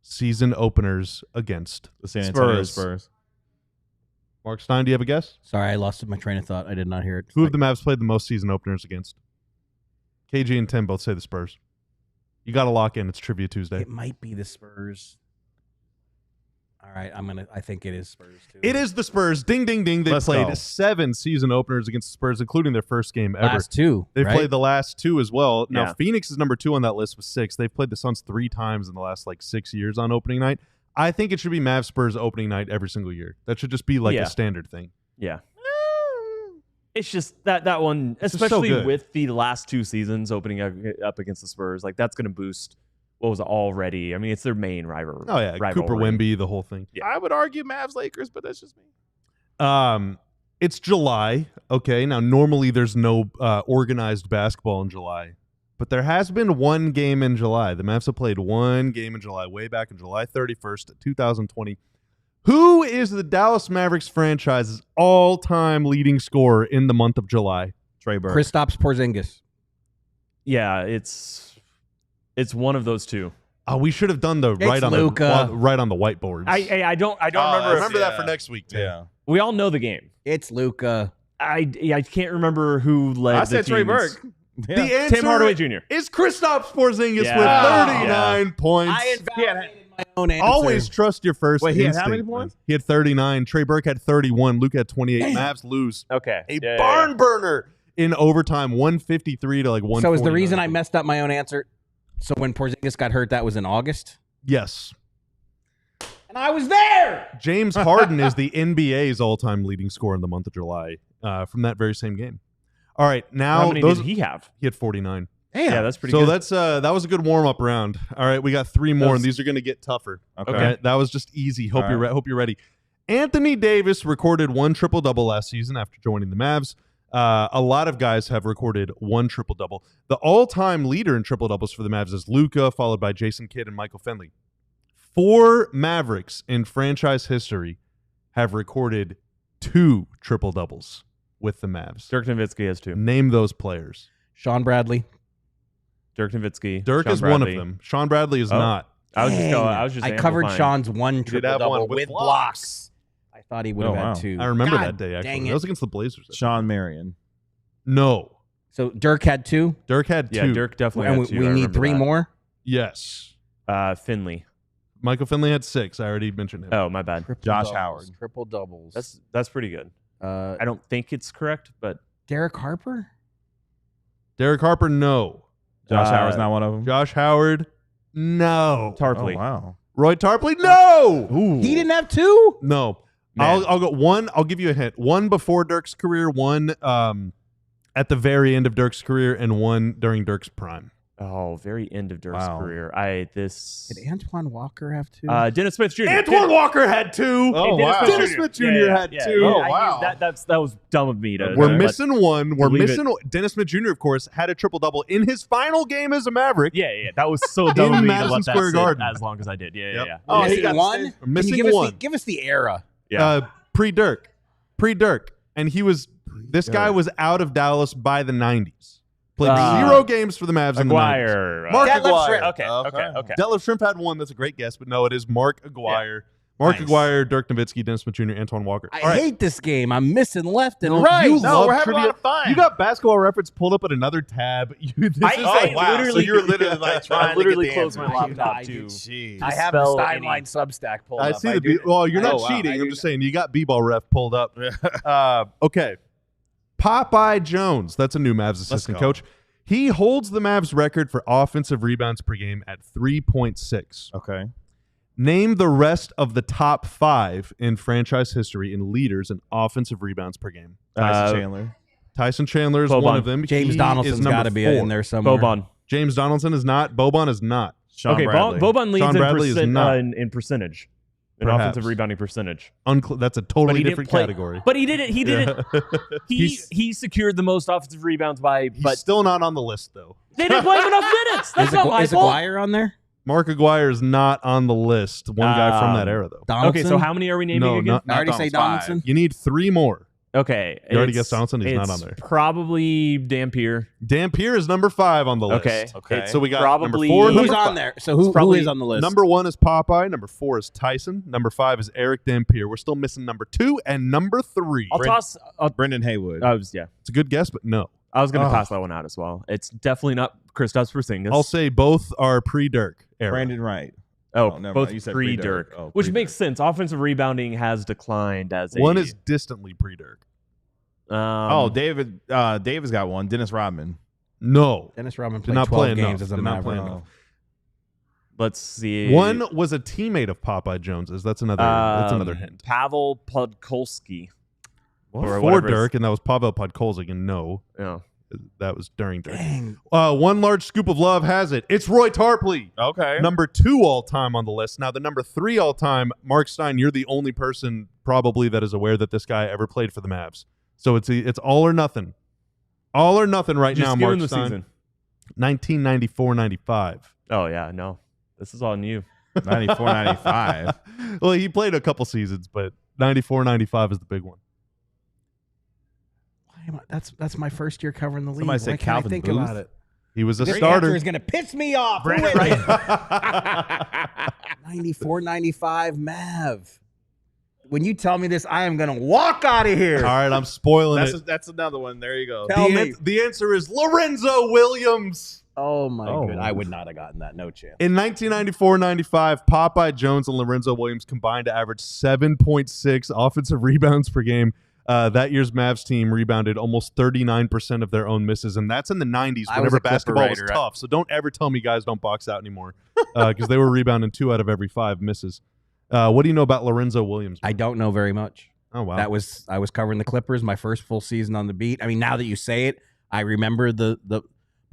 season openers against? The San Antonio Spurs. Marc Stein, do you have a guess? Sorry, I lost my train of thought. I did not hear it. Who have the Mavs played the most season openers against? KG and Tim both say the Spurs. You got to lock in. It's Trivia Tuesday. It might be the Spurs. All right, I think it is Spurs too. It is the Spurs. Ding, ding, ding. They Let's played go. 7 season openers against the Spurs, including their first game ever. Last two. They've right? played the last 2 as well. Now, Yeah. Phoenix is number 2 on that list with 6. They've played the Suns 3 times in the last 6 years on opening night. I think it should be Mavs Spurs opening night every single year. That should just be Yeah. a standard thing. Yeah. It's just that one, It's just so especially good. with the last 2 seasons opening up against the Spurs, that's going to boost what was already. I mean, it's their main rivalry. Oh, yeah. Cooper Wemby, the whole thing. Yeah. I would argue Mavs Lakers, but that's just me. It's July. Okay. Now, normally there's no organized basketball in July, but there has been one game in July. The Mavs have played one game in July, way back in July 31st, 2020. Who is the Dallas Mavericks franchise's all-time leading scorer in the month of July? Trey Burke. Kristaps Porzingis. Yeah, it's one of those two. Oh, we should have done the It's right on Luka. the right on the whiteboards. I don't Oh, remember. remember that yeah. for next week, too. Yeah. We all know the game. It's Luka. I can't remember who led. I the said Trey teams. Burke. The Yeah. answer Tim Hardaway Jr. is Kristaps Porzingis Yeah. with 39 points. I invalidated my own answer. Always trust your first Wait, he had how instinct, many man. points? He had 39. Trey Burke had 31. Luka had 28. Mavs lose. Okay. A Yeah, barn yeah. burner in overtime, 153 to 149. So is the reason I messed up my own answer? So when Porzingis got hurt, that was in August? Yes. And I was there! James Harden is the NBA's all-time leading scorer in the month of July from that very same game. All right, now How many those did he have? he had 49. Damn. Yeah, that's pretty So good. that's that was a good warm-up round. All right, we got 3 more, That was- and these are going to get tougher. Okay. All right, that was just easy. Hope All you're right. hope you're ready. Anthony Davis recorded 1 triple-double last season after joining the Mavs. A lot of guys have recorded 1 triple-double. The all-time leader in triple-doubles for the Mavs is Luka, followed by Jason Kidd and Michael Finley. 4 Mavericks in franchise history have recorded 2 triple-doubles with the Mavs. Dirk Nowitzki has 2. Name those players. Sean Bradley. Dirk Nowitzki. Dirk Sean is one of Bradley. them. Sean Bradley is Oh. not. I was just Dang. I was covered amplifying. Sean's 1 did triple have one double with with blocks. blocks. I thought he would have Oh, had wow. 2. I remember God that day, actually. dang That it. was against the Blazers. Sean Marion. No. So Dirk had 2, Dirk had 2. Yeah, Dirk definitely and had 2. we I need remember 3 that. more. Yes. Finley. Michael Finley had 6. I already mentioned him. Oh, my bad. Josh Howard. Triple doubles. That's pretty good. I don't think it's correct, but Derek Harper. Derek Harper, no. Josh Howard's not one of them. Josh Howard, no. Tarpley. Oh, wow. Roy Tarpley, no. He didn't have 2. No. Man. I'll go 1. I'll give you a hint. 1 before Dirk's career, 1 at the very end of Dirk's career, and 1 during Dirk's prime. Oh, very end of Dirk's Wow. career. Did Antoine Walker have 2? Dennis Smith Jr. Antoine Walker had 2. Oh, Dennis wow. Smith Dennis Jr. Smith Jr. Yeah, had yeah, 2. yeah. Oh, I- wow. that was dumb of me to. We're to missing 1. We're believe missing Dennis Smith Jr., of course, had a triple-double in his final game as a Maverick. Yeah, that was so dumb In of me to Madison let that Square sit Garden. as long as I did. Yeah, Yep. yeah. Oh, he missing got 1. the- We're missing Can you 1. give us the era. Yeah. Pre-Dirk. And this guy was out of Dallas by the 90s. Played 0 games for the Mavs in the 90s. Aguirre. Mark Detlef Aguirre. Schrempf. Okay. Detlef Shrimp had 1. That's a great guess, but no, it is Mark Aguirre. Mark Nice. Aguirre, Dirk Nowitzki, Dennis Smith Jr., Antoine Walker. I All right. hate this game. I'm missing left and No, right. you No, love we're having a lot trivia. of fun. You got Basketball Reference pulled up at another tab. This I is wow. literally- So you're literally like trying I literally to get the closed my answer. laptop I too. Jeez. I have the spell Steinline any- Substack pulled I up. see the well, you're not Oh, wow. cheating. I I'm do just saying you got B-ball ref pulled up. Okay. Popeye Jones. That's a new Mavs assistant go. coach. He holds the Mavs record for offensive rebounds per game at 3.6. Okay. Name the rest of the top 5 in franchise history in leaders in offensive rebounds per game. Tyson Chandler. Tyson Chandler is Boban. one of them. James He Donaldson's is number got to be 4. in there somewhere. Boban. James Donaldson is not. Boban is not. Sean Okay, Bradley. Boban leads Sean Bradley is not. in percentage. In Perhaps. offensive rebounding percentage. That's a totally he didn't different play- category. But he didn't. He didn't. He's- He secured the most offensive rebounds by. He's But still not on the list, though. they didn't play him enough minutes. That's not my Is fault. Aguirre on there? Mark Aguirre is not on the list. One guy from that era, though. Donaldson? Okay, so how many are we naming No, again? I already say Donald's Donaldson. You need 3 more. Okay, You already it's- guessed Donaldson? He's not it's on there. Probably Dampier. Dampier is number 5 on the list. Okay. So we got Probably- number 4. Who's Number on 5. there? So who probably is on the list? Number 1 is Popeye. Number 4 is Tyson. Number 5 is Eric Dampier. We're still missing number 2 and number 3. I'll toss. Brendan Haywood. It's a good guess, but no. I was going to Oh. toss that one out as well. It's definitely not Kristaps Porzingis. I'll say both are pre-Dirk era. Brandon Wright. Oh, never both mind. You said pre-Dirk, pre-Dirk. Oh, which pre-Dirk. makes sense. Offensive rebounding has declined as One is distantly pre-Dirk. David's got one. Dennis Rodman. No. Dennis Rodman Did played not 12 play games enough. as a Did not play Maverick. enough. Let's see. One was a teammate of Popeye Jones's. That's another hint. Pavel Podkolski. Or Before whatever his- Dirk, and that was Pavel Podkolzig, and no, Yeah. that was during Dirk. Dang. One large scoop of love has it. It's Roy Tarpley. Okay. Number 2 all-time on the list. Now, the number 3 all-time, Marc Stein, you're the only person probably that is aware that this guy ever played for the Mavs. So it's all or nothing. All or nothing right Just now, give him Marc the Stein. season. 1994-95. Oh, yeah, no. This is on you. 94, 95. Well, he played a couple seasons, but 94-95 is the big one. That's my first year covering the league. Somebody said Why can't I Calvin think Booth? about it? He was a This starter. answer is going to piss me off. Who Brandon is it? Wright. 94, 95 Mav. When you tell me this, I am going to walk out of here. All right, I'm spoiling it. That's another one. There you go. Tell me. The answer is Lorenzo Williams. Oh, my Oh. God. I would not have gotten that. No chance. In 1994-95, Popeye Jones and Lorenzo Williams combined to average 7.6 offensive rebounds per game. That year's Mavs team rebounded almost 39% of their own misses, and that's in the 90s I was whenever a Clipper basketball was writer. tough. So don't ever tell me guys don't box out anymore because they were rebounding 2 out of every 5 misses. What do you know about Lorenzo Williams? I don't know very much. Oh, wow. I was covering the Clippers, my first full season on the beat. I mean, now that you say it, I remember the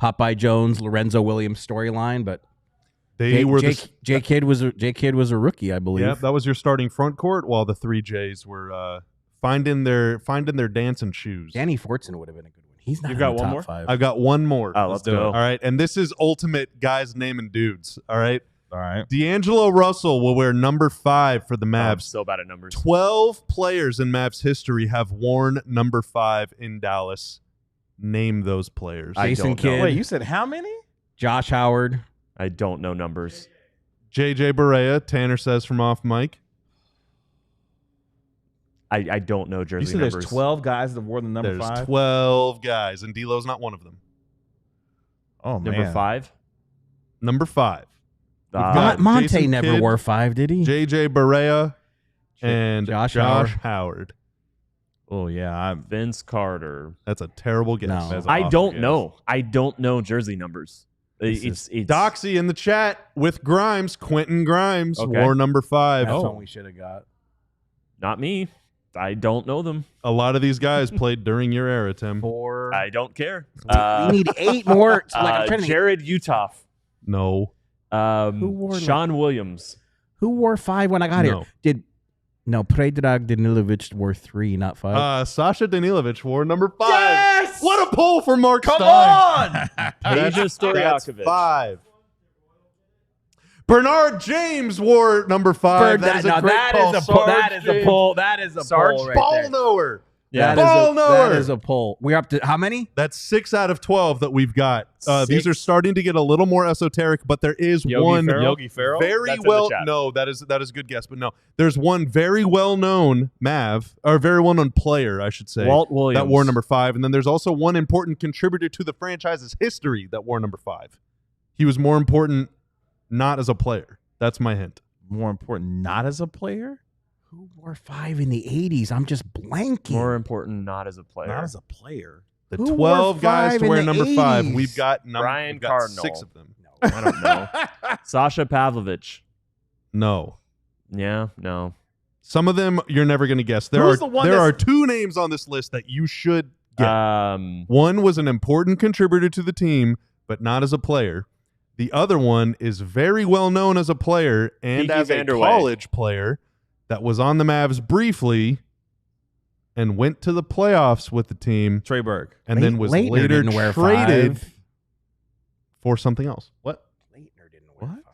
Popeye Jones, Lorenzo Williams storyline, but J Kidd was a rookie, I believe. Yeah, that was your starting front court while the 3 Js were finding their dancing shoes. Danny Fortson would have been a good one. He's not You in got the one top more? 5. I've got one more. Oh, let's go. All right, and this is ultimate guys naming dudes. All right. All right. D'Angelo Russell will wear number 5 for the I'm Mavs. so bad at numbers. 12 players in Mavs history have worn number 5 in Dallas. Name those players. Jason don't know. Kidd, Wait, you said how many? Josh Howard. I don't know numbers. JJ Barea, Tanner says from off mic. I don't know jersey You said numbers. there's 12 guys that wore the number There's 5? 12 guys, and D'Lo's not one of them. Oh, man. Number 5? Number 5. We've got Monte Jason never Kidd, wore 5, did he? JJ Barea and Josh Howard. Oh, yeah. Vince Carter. That's a terrible guess. No. That's an I awful don't guess. know. I don't know jersey numbers. It's Doxy in the chat with Grimes. Quentin Grimes Okay. wore number 5. That's Oh. what we should have got. not me. I don't know them. A lot of these guys played during your era, Tim. 4. I don't care. We need 8 more. So, like, I'm trying to Jared Uthoff. No. Who wore Sean Williams. Who wore 5 when I got No. here? No, Predrag Danilovic wore 3, not 5. Sasha Danilovic wore number 5. Yes! What a pull for Marc Come Stein. on! Peja That's Stojakovic. 5. Bernard James wore number 5. That is a great pull. That is a pull. That is a Sarge pull right Ball there. knower. Yeah. Ball knower. That is a pull. We're up to how many? That's 6 out of 12 that we've got. These 6? are starting to get a little more esoteric, but there is Yogi one Ferrell? Yogi Ferrell? very That's in the well. chat. No, that is a good guess, but no, there's one very well known very well known player, I should say, Walt Williams. that wore number 5, and then there's also one important contributor to the franchise's history that wore number 5. He was more important not as a player. That's my hint. More important, not as a player? Who wore 5 in the 80s? I'm just blanking. More important, not as a player. Not as a player. The Who 12 wore guys 5 to in wear the number 5. 80s? We've got Brian we've got Cardinal. 6 of them. I don't know. Sasha Pavlovich. No. Yeah, no. Some of them you're never going to guess. There Who's the one are that's- 2 names on this list that you should get. Um, One was an important contributor to the team, but not as a player. The other one is very well known as a player and Kiki as a Vanderway. college player that was on the Mavs briefly and went to the playoffs with the team Trey Burke. and then was Leitner later didn't wear traded 5. for something else. What? Leitner didn't wear What? 5.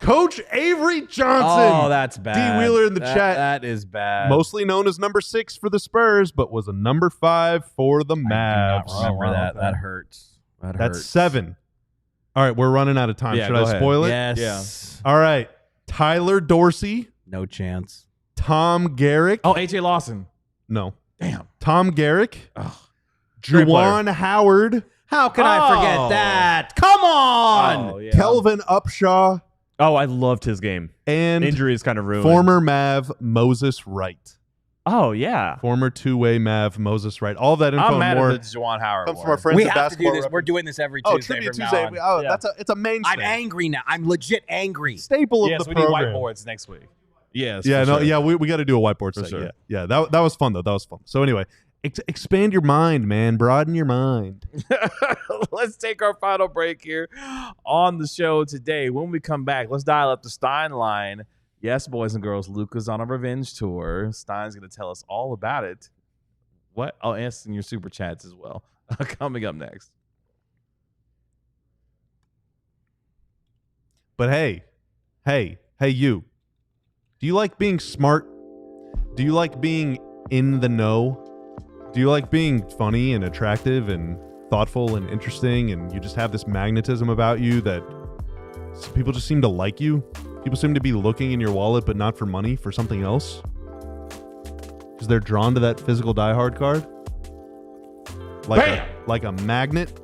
Coach Avery Johnson. Oh, that's bad. D. Wheeler in the chat. That is bad. Mostly known as number 6 for the Spurs, but was a number 5 for the I do Mavs. not remember that. That hurts. That's hurts. 7. All right, we're running out of time. Yeah, Should go I ahead. spoil it? Yes. All right. Tyler Dorsey, No chance. Tom Garrick. Oh, AJ Lawson. No. Damn. Tom Garrick, Ugh. Great player. Juwan Howard, How can I Oh. forget that? Come on. Oh, yeah. Kelvin Upshaw, Oh, I loved his game. And Injury is kind of ruined. former Mav Moses Wright. Oh, yeah. Former two-way Mav Moses Wright. All that info I'm and mad more at the Juwan Howard comes one. from our friends We at have to do Basketball this. Reference. We're doing this every Oh, Tuesday Tribute from Tuesday. now on. Yeah. It's a mainstay. I'm angry now. I'm legit angry. Staple of Yes, the we need program. whiteboards next week. Yes. Yeah, for no, sure. yeah, we got to do a whiteboard set. sure. Yeah, that was fun though. That was fun. So anyway, expand your mind, man. Broaden your mind. Let's take our final break here on the show today. When we come back, let's dial up the Stein line. Yes, boys and girls, Luka's on a revenge tour. Stein's going to tell us all about it. What? I'll answer in your super chats as well. Coming up next. But hey, you. Do you like being smart? Do you like being in the know? Do you like being funny and attractive and thoughtful and interesting, and you just have this magnetism about you that people just seem to like you? People seem to be looking in your wallet, but not for money, for something else? Because they're drawn to that physical diehard card? Like a magnet?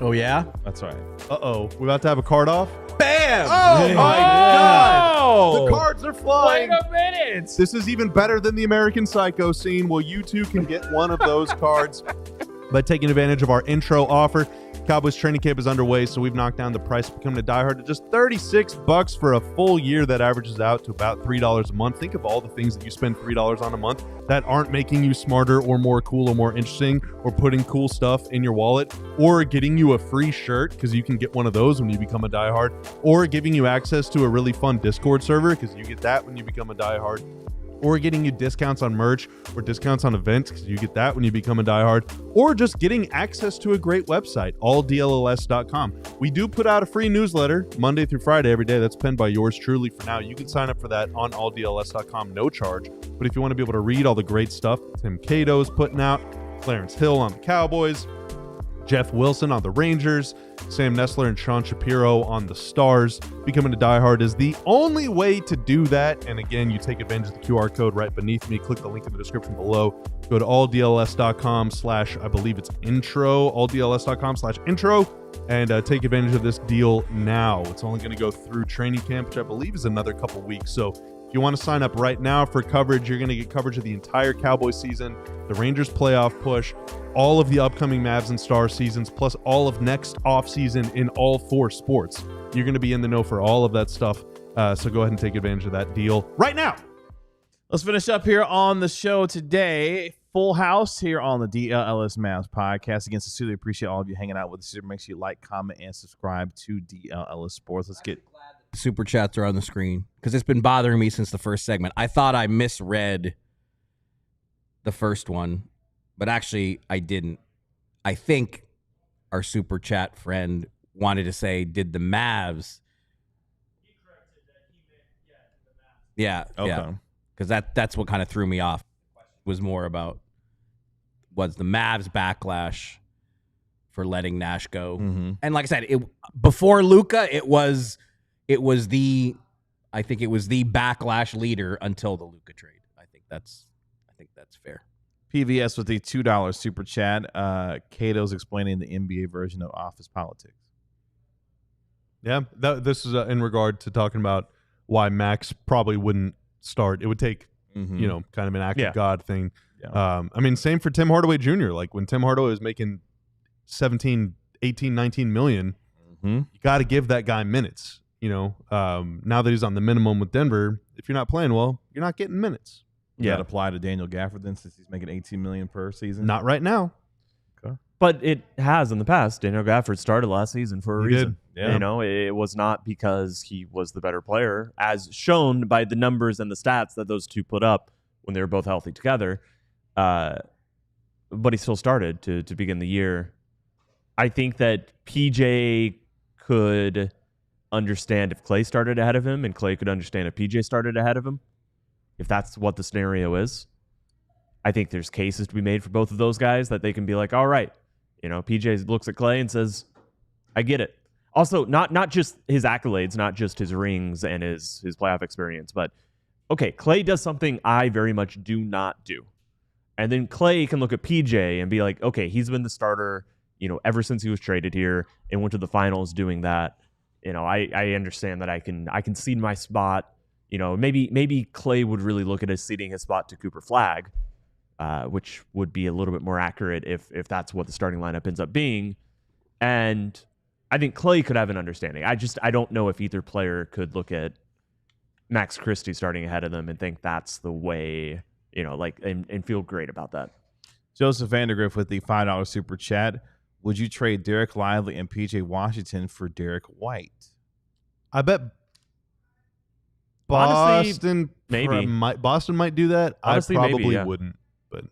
Oh, yeah? That's right. Uh-oh. We're about to have a card off? Bam! Oh, Yeah. my God! Oh! The cards are flying! Wait a minute! This is even better than the American Psycho scene. Well, you too can get one of those cards by taking advantage of our intro offer. Cowboys training camp is underway, so we've knocked down the price of becoming a diehard to just $36 for a full year. That averages out to about $3 a month. Think of all the things that you spend $3 on a month that aren't making you smarter or more cool or more interesting or putting cool stuff in your wallet or getting you a free shirt because you can get one of those when you become a diehard, or giving you access to a really fun Discord server because you get that when you become a diehard, or getting you discounts on merch or discounts on events because you get that when you become a diehard, or just getting access to a great website, alldlls.com. We do put out a free newsletter Monday through Friday every day. That's penned by yours truly for now. You can sign up for that on alldls.com, no charge. But if you want to be able to read all the great stuff Tim Cato's putting out, Clarence Hill on the Cowboys, Jeff Wilson on the Rangers, Sam Nestler and Sean Shapiro on the Stars, becoming a diehard is the only way to do that. And again, you take advantage of the QR code right beneath me. Click the link in the description below. Go to alldls.com/ I believe it's intro, alldls.com/intro, and take advantage of this deal now. It's only going to go through training camp, which I believe is another couple weeks. So if you want to sign up right now for coverage, you're going to get coverage of the entire Cowboys season, the Rangers playoff push, all of the upcoming Mavs and Stars seasons, plus all of next offseason in all 4 sports. You're going to be in the know for all of that stuff. So go ahead and take advantage of that deal right now. Let's finish up here on the show today. Full house here on the DLLS Mavs podcast. Again, sincerely appreciate all of you hanging out with us. Make sure you like, comment, and subscribe to DLLS Sports. Let's get Super chats are on the screen because it's been bothering me since the first segment. I thought I misread the first one, but actually I didn't. I think our super chat friend wanted to say, did the Mavs? Yeah. okay. Yeah. Because that's what kind of threw me off. Was more about was the Mavs backlash for letting Nash go. Mm-hmm. And like I said, before Luka, it was the backlash leader until the Luka trade. I think that's fair. PVS with the $2 super chat. Cato's explaining the NBA version of office politics. Yeah, this is in regard to talking about why Max probably wouldn't start. It would take, kind of an act of God thing. Yeah. I mean, same for Tim Hardaway Jr. Like when Tim Hardaway was making 17, 18, 19 million, you got to give that guy minutes. Now that he's on the minimum with Denver, if you're not playing well, you're not getting minutes. Does that apply to Daniel Gafford then, since he's making $18 million per season? Not right now. Okay. But it has in the past. Daniel Gafford started last season for a reason. Yeah. It was not because he was the better player, as shown by the numbers and the stats that those two put up when they were both healthy together. But he still started to begin the year. I think that PJ could understand if Clay started ahead of him, and Clay could understand if PJ started ahead of him, if that's what the scenario is. I think there's cases to be made for both of those guys that they can be like, all right, PJ looks at Clay and says, I get it. Also, not just his accolades, not just his rings and his playoff experience, but okay, Clay does something I very much do not do. And then Clay can look at PJ and be like, okay, he's been the starter, ever since he was traded here and went to the finals doing that. I understand that I can cede my spot. Maybe Clay would really look at as ceding his spot to Cooper Flagg, which would be a little bit more accurate if that's what the starting lineup ends up being. And I think Clay could have an understanding. I don't know if either player could look at Max Christie starting ahead of them and think that's the way, and feel great about that. Joseph Vandergriff with the $5 super chat. Would you trade Derek Lively and PJ Washington for Derek White? I bet Honestly, maybe. Boston might do that. Honestly, I probably maybe, yeah. wouldn't. But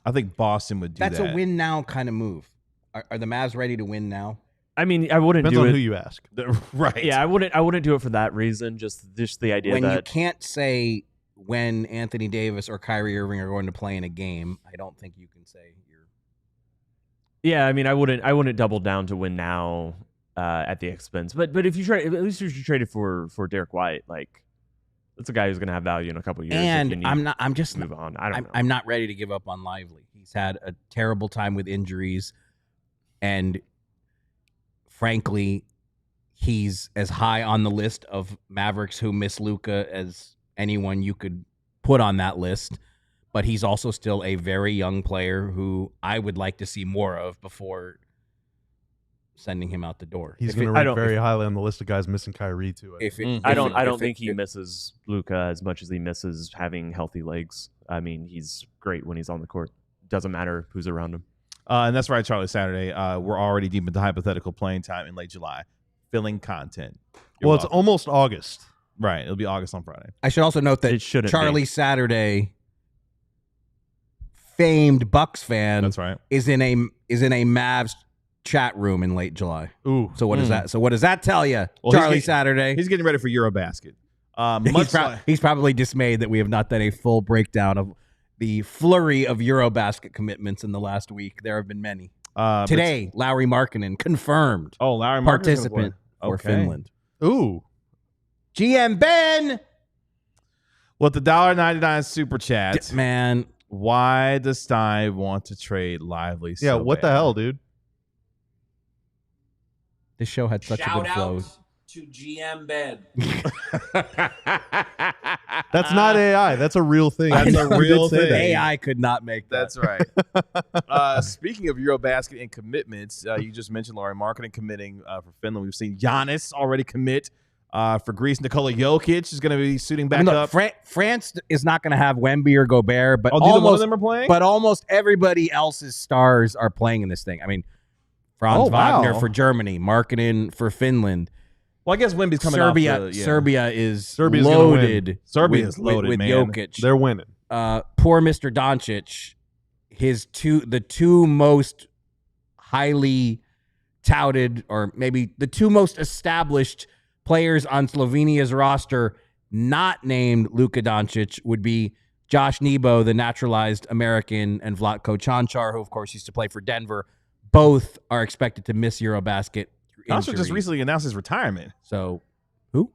I think Boston would do that. That's a win now kind of move. Are the Mavs ready to win now? I mean, I wouldn't depends do on it. who you ask. Right. Yeah, I wouldn't do it for that reason. Just the idea When that you can't say when Anthony Davis or Kyrie Irving are going to play in a game, I don't think you can say you're. Yeah, I mean, I wouldn't double down to win now at the expense. But if you trade, at least if you traded for Derek White, like that's a guy who's going to have value in a couple of years. And I'm just move on. I don't know. I'm not ready to give up on Lively. He's had a terrible time with injuries, and frankly, he's as high on the list of Mavericks who miss Luka as anyone you could put on that list. But he's also still a very young player who I would like to see more of before sending him out the door. He's going to rank very highly on the list of guys missing Kyrie too. I don't think he misses Luka as much as he misses having healthy legs. I mean, he's great when he's on the court. Doesn't matter who's around him. And that's right, Charlie. Saturday, we're already deep into hypothetical playing time in late July. Filling content. Well, it's almost August. Right. It'll be August on Friday. I should also note that Charlie Saturday, famed Bucks fan, that's right, is in a Mavs chat room in late July. Ooh. So what does that? So what does that tell you, well, Charlie Saturday? He's getting ready for EuroBasket. He's probably dismayed that we have not done a full breakdown of the flurry of EuroBasket commitments in the last week. There have been many. Today, Lauri Markkanen confirmed. Oh, Lauri Markkanen participant for Finland. Ooh. GM Ben. With the $1.99 super chat, man, why does Stein want to trade Lively? Yeah, what the hell, dude? This show had such a good flow. To GM Ben. That's not AI. That's a real thing. That's a real thing. AI could not make that. That's right. Speaking of EuroBasket and commitments, you just mentioned Lauri Markkanen committing for Finland. We've seen Giannis already commit for Greece. Nikola Jokic is going to be suiting back up. France is not going to have Wemby or Gobert, but neither one of them are playing? But almost everybody else's stars are playing in this thing. I mean, Franz Wagner for Germany, Markkanen for Finland. Well, I guess Wemby's coming off Serbia is loaded. Serbia is loaded, with man. Jokic. They're winning. Poor Mr. Doncic, the two most highly touted, or maybe the two most established players on Slovenia's roster, not named Luka Doncic, would be Josh Nebo, the naturalized American, and Vlatko Čančar, who of course used to play for Denver. Both are expected to miss EuroBasket. Contra just recently announced his retirement. So, who?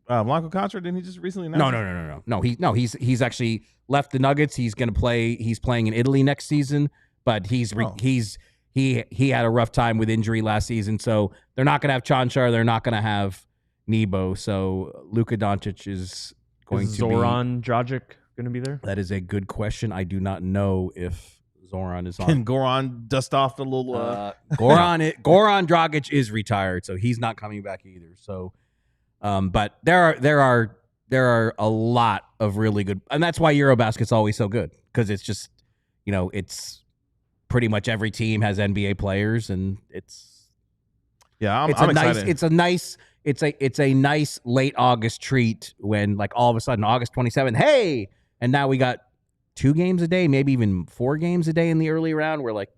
Blanco Contra, didn't he just recently announce? No. He's actually left the Nuggets. He's going to play. He's playing in Italy next season, but he had a rough time with injury last season. So they're not going to have Čančar. They're not going to have Nebo. So Luka Doncic is going to be. Zoran Dragic going to be there? That is a good question. I do not know if Zoran is on. Can Goran dust off the little? Goran Dragic is retired, so he's not coming back either. So, but there are a lot of really good, and that's why EuroBasket's always so good, because it's just, it's pretty much every team has NBA players, and it's I'm excited. It's a nice late August treat when, like, all of a sudden August 27th, hey, and now we got 2 games a day, maybe even 4 games a day in the early round. We're like,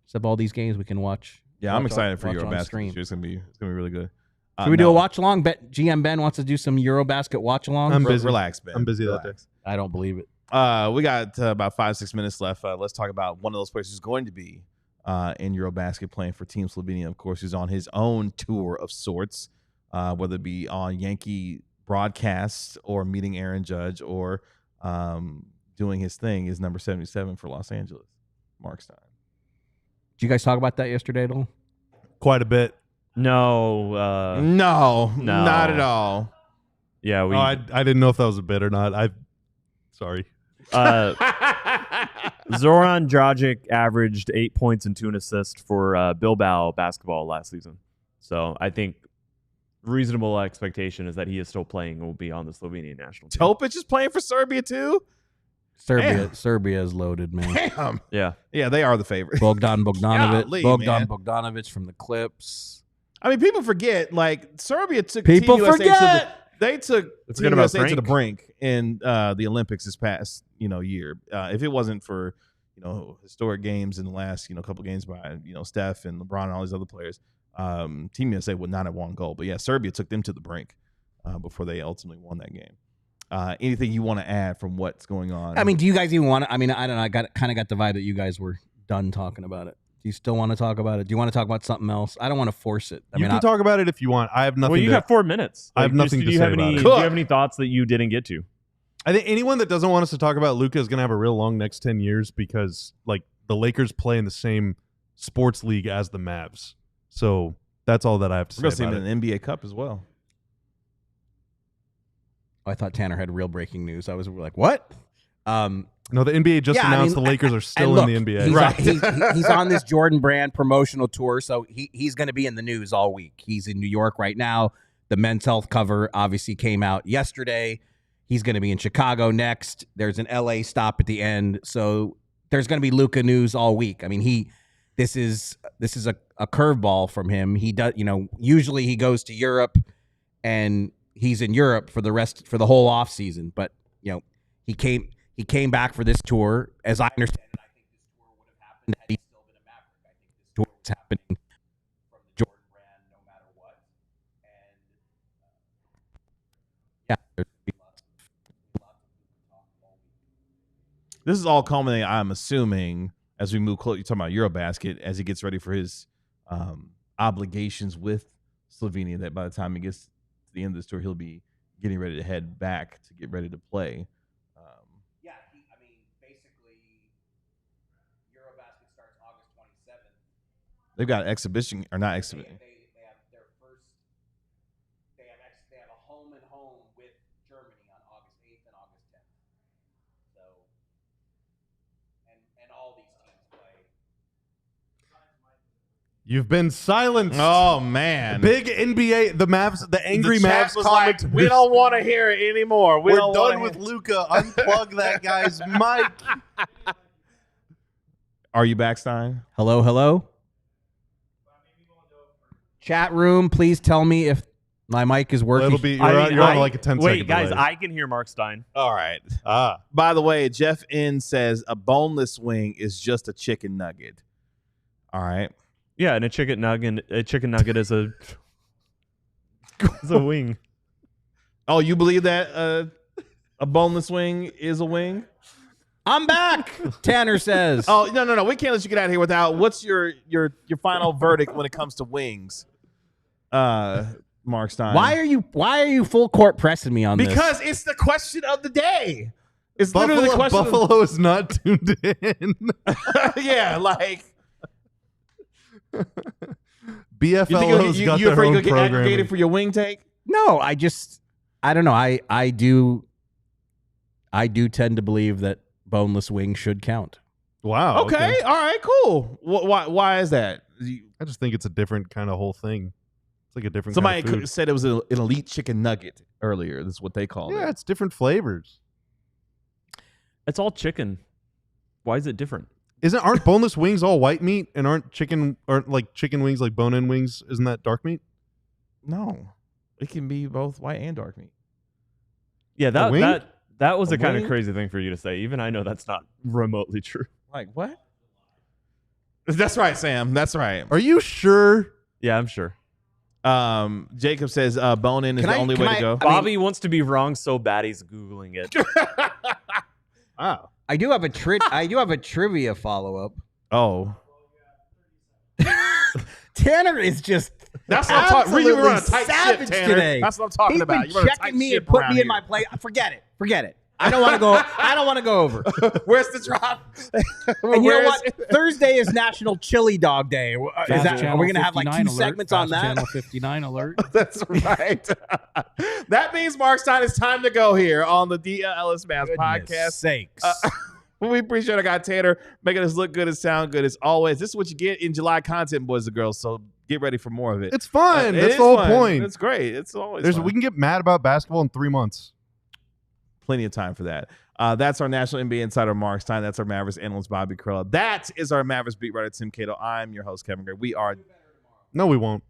except all these games we can watch. Yeah, I'm excited for EuroBasket. It's gonna be really good. Should we do a watch along? GM Ben wants to do some EuroBasket watch along. I'm busy. Relax, Ben. I'm busy that day. I don't believe it. We got about 5-6 minutes left. Let's talk about one of those players who's going to be in EuroBasket playing for Team Slovenia, of course, who's on his own tour of sorts, whether it be on Yankee broadcasts or meeting Aaron Judge or doing his thing, is number 77 for Los Angeles, Marc Stein. Did you guys talk about that yesterday at all? Quite a bit. No. No, No. not at all. Yeah, we. I didn't know if that was a bit or not. Sorry. Zoran Dragic averaged 8 points and 2 assists for Bilbao basketball last season. So I think reasonable expectation is that he is still playing and will be on the Slovenian national team. Topic is playing for Serbia too. Serbia is loaded, man. Damn. Yeah. Yeah, they are the favorite. Bogdan Golly, man. Bogdanovic from the Clips. I mean, people forget. Like Serbia took People Team USA forget. They took Let's Team forget about USA to the Frank. brink in the Olympics this past year. If it wasn't for historic games in the last couple games by Steph and LeBron and all these other players, Team USA would not have won gold. But yeah, Serbia took them to the brink before they ultimately won that game. Anything you want to add from what's going on? I mean, do you guys even want to? I mean, I don't know. I kind of got the vibe that you guys were done talking about it. Do you still want to talk about it? Do you want to talk about something else? I don't want to force it. You can talk about it if you want. I have nothing. Well, you got 4 minutes. I have nothing to say about it. Do you have any thoughts that you didn't get to? I think anyone that doesn't want us to talk about Luka is going to have a real long next 10 years because like the Lakers play in the same sports league as the Mavs. So that's all that I have to say We're going to see about him it. in the NBA Cup as well. I thought Tanner had real breaking news. I was like, what? No, the NBA just announced the Lakers are still in the NBA. He's on this Jordan Brand promotional tour, so he's going to be in the news all week. He's in New York right now. The Men's Health cover obviously came out yesterday. He's going to be in Chicago next. There's an LA stop at the end, so there's going to be Luka news all week. I mean, this is a curveball from him. He does, usually he goes to Europe and he's in Europe for the whole off season, but he came back for this tour. As I understand it, I think this tour would have happened had he still been a Maverick. I think this tour is happening from the Jordan brand no matter what. And yeah, there's going to be lots of talk all week. This is all culminating, I'm assuming, as we move close. You're talking about EuroBasket as he gets ready for his obligations with Slovenia. That by the time he gets to the end of this tour, he'll be getting ready to head back to get ready to play. Yeah, basically, EuroBasket starts August 27th. They've got exhibition or not exhibition. They have their first. They have a home and home with Germany on August 8th and August 10th. So, and all these teams play. You've been silenced. Oh man, Big NBA, the Mavs, the angry the chat Mavs was comment. like, we don't want to hear it anymore. We're don't done wanna with hear- Luka. Unplug that guy's mic. Are you back, Stein? Hello. Chat room, please tell me if my mic is working. It'll be you're on like a 10 Wait, second guys, delay. I can hear Marc Stein. All right. Ah, By the way, Jeff N says a boneless wing is just a chicken nugget. All right. Yeah, and a chicken nugget is a wing. Oh, you believe that a boneless wing is a wing? I'm back. Tanner says. Oh, no. We can't let you get out of here without. What's your final verdict when it comes to wings? Marc Stein. Why are you full court pressing me on this? Because it's the question of the day. It's literally the question. Buffalo is not tuned in. Yeah, like BFLO's got you their afraid own you'll get programming. aggregated for your wing take? No, I don't know. I do tend to believe that boneless wings should count. Wow. Okay. All right. Cool. Why is that? I just think it's a different kind of whole thing. It's like a different Somebody kind of food. said it was an elite chicken nugget earlier. This is what they called Yeah, it. it's different flavors. It's all chicken. Why is it different? Aren't boneless wings all white meat and aren't like chicken wings like bone-in wings? Isn't that dark meat? No, it can be both white and dark meat. Yeah, wing? that was a kind of wing? crazy thing for you to say. Even I know that's not remotely true. Like what? That's right, Sam. That's right. Are you sure? Yeah, I'm sure. Jacob says bone-in is Can the I- only can way I- to go. Bobby wants to be wrong so bad he's Googling it. Wow. I do have a trivia follow up. Oh, Tanner is just that's what I'm talking. Really, absolutely we're on a tight ship, savage Tanner. today. That's what I'm talking He's about. been You're on a tight checking me ship and put around me in here. my place. Forget it. I don't want to go. I don't want to go over. Where's the drop? And you know what? Thursday is National Chili Dog Day. Are we going to have like 2 segments on that? Channel 59 alert. That's right. That means Marc Stein, it's time to go here on the DLLS Mavs podcast. Sakes. We appreciate our guy Tanner making us look good and sound good as always. This is what you get in July content, boys and girls. So get ready for more of it. It's fun. It That's is the whole fun. point. It's great. It's always fun. We can get mad about basketball in 3 months. Plenty of time for that. That's our National NBA Insider, Marc Stein. That's our Mavericks analyst, Bobby Carella. That is our Mavericks beat writer, Tim Cato. I'm your host, Kevin Gray. We are. No, we won't.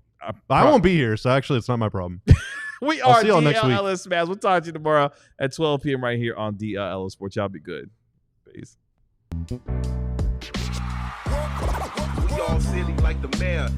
I won't be here, so actually, it's not my problem. We I'll are see y'all next week. DLLS Mavs. We'll talk to you tomorrow at 12 p.m. right here on DLLS Sports. Y'all be good. Peace. We all silly like the mayor.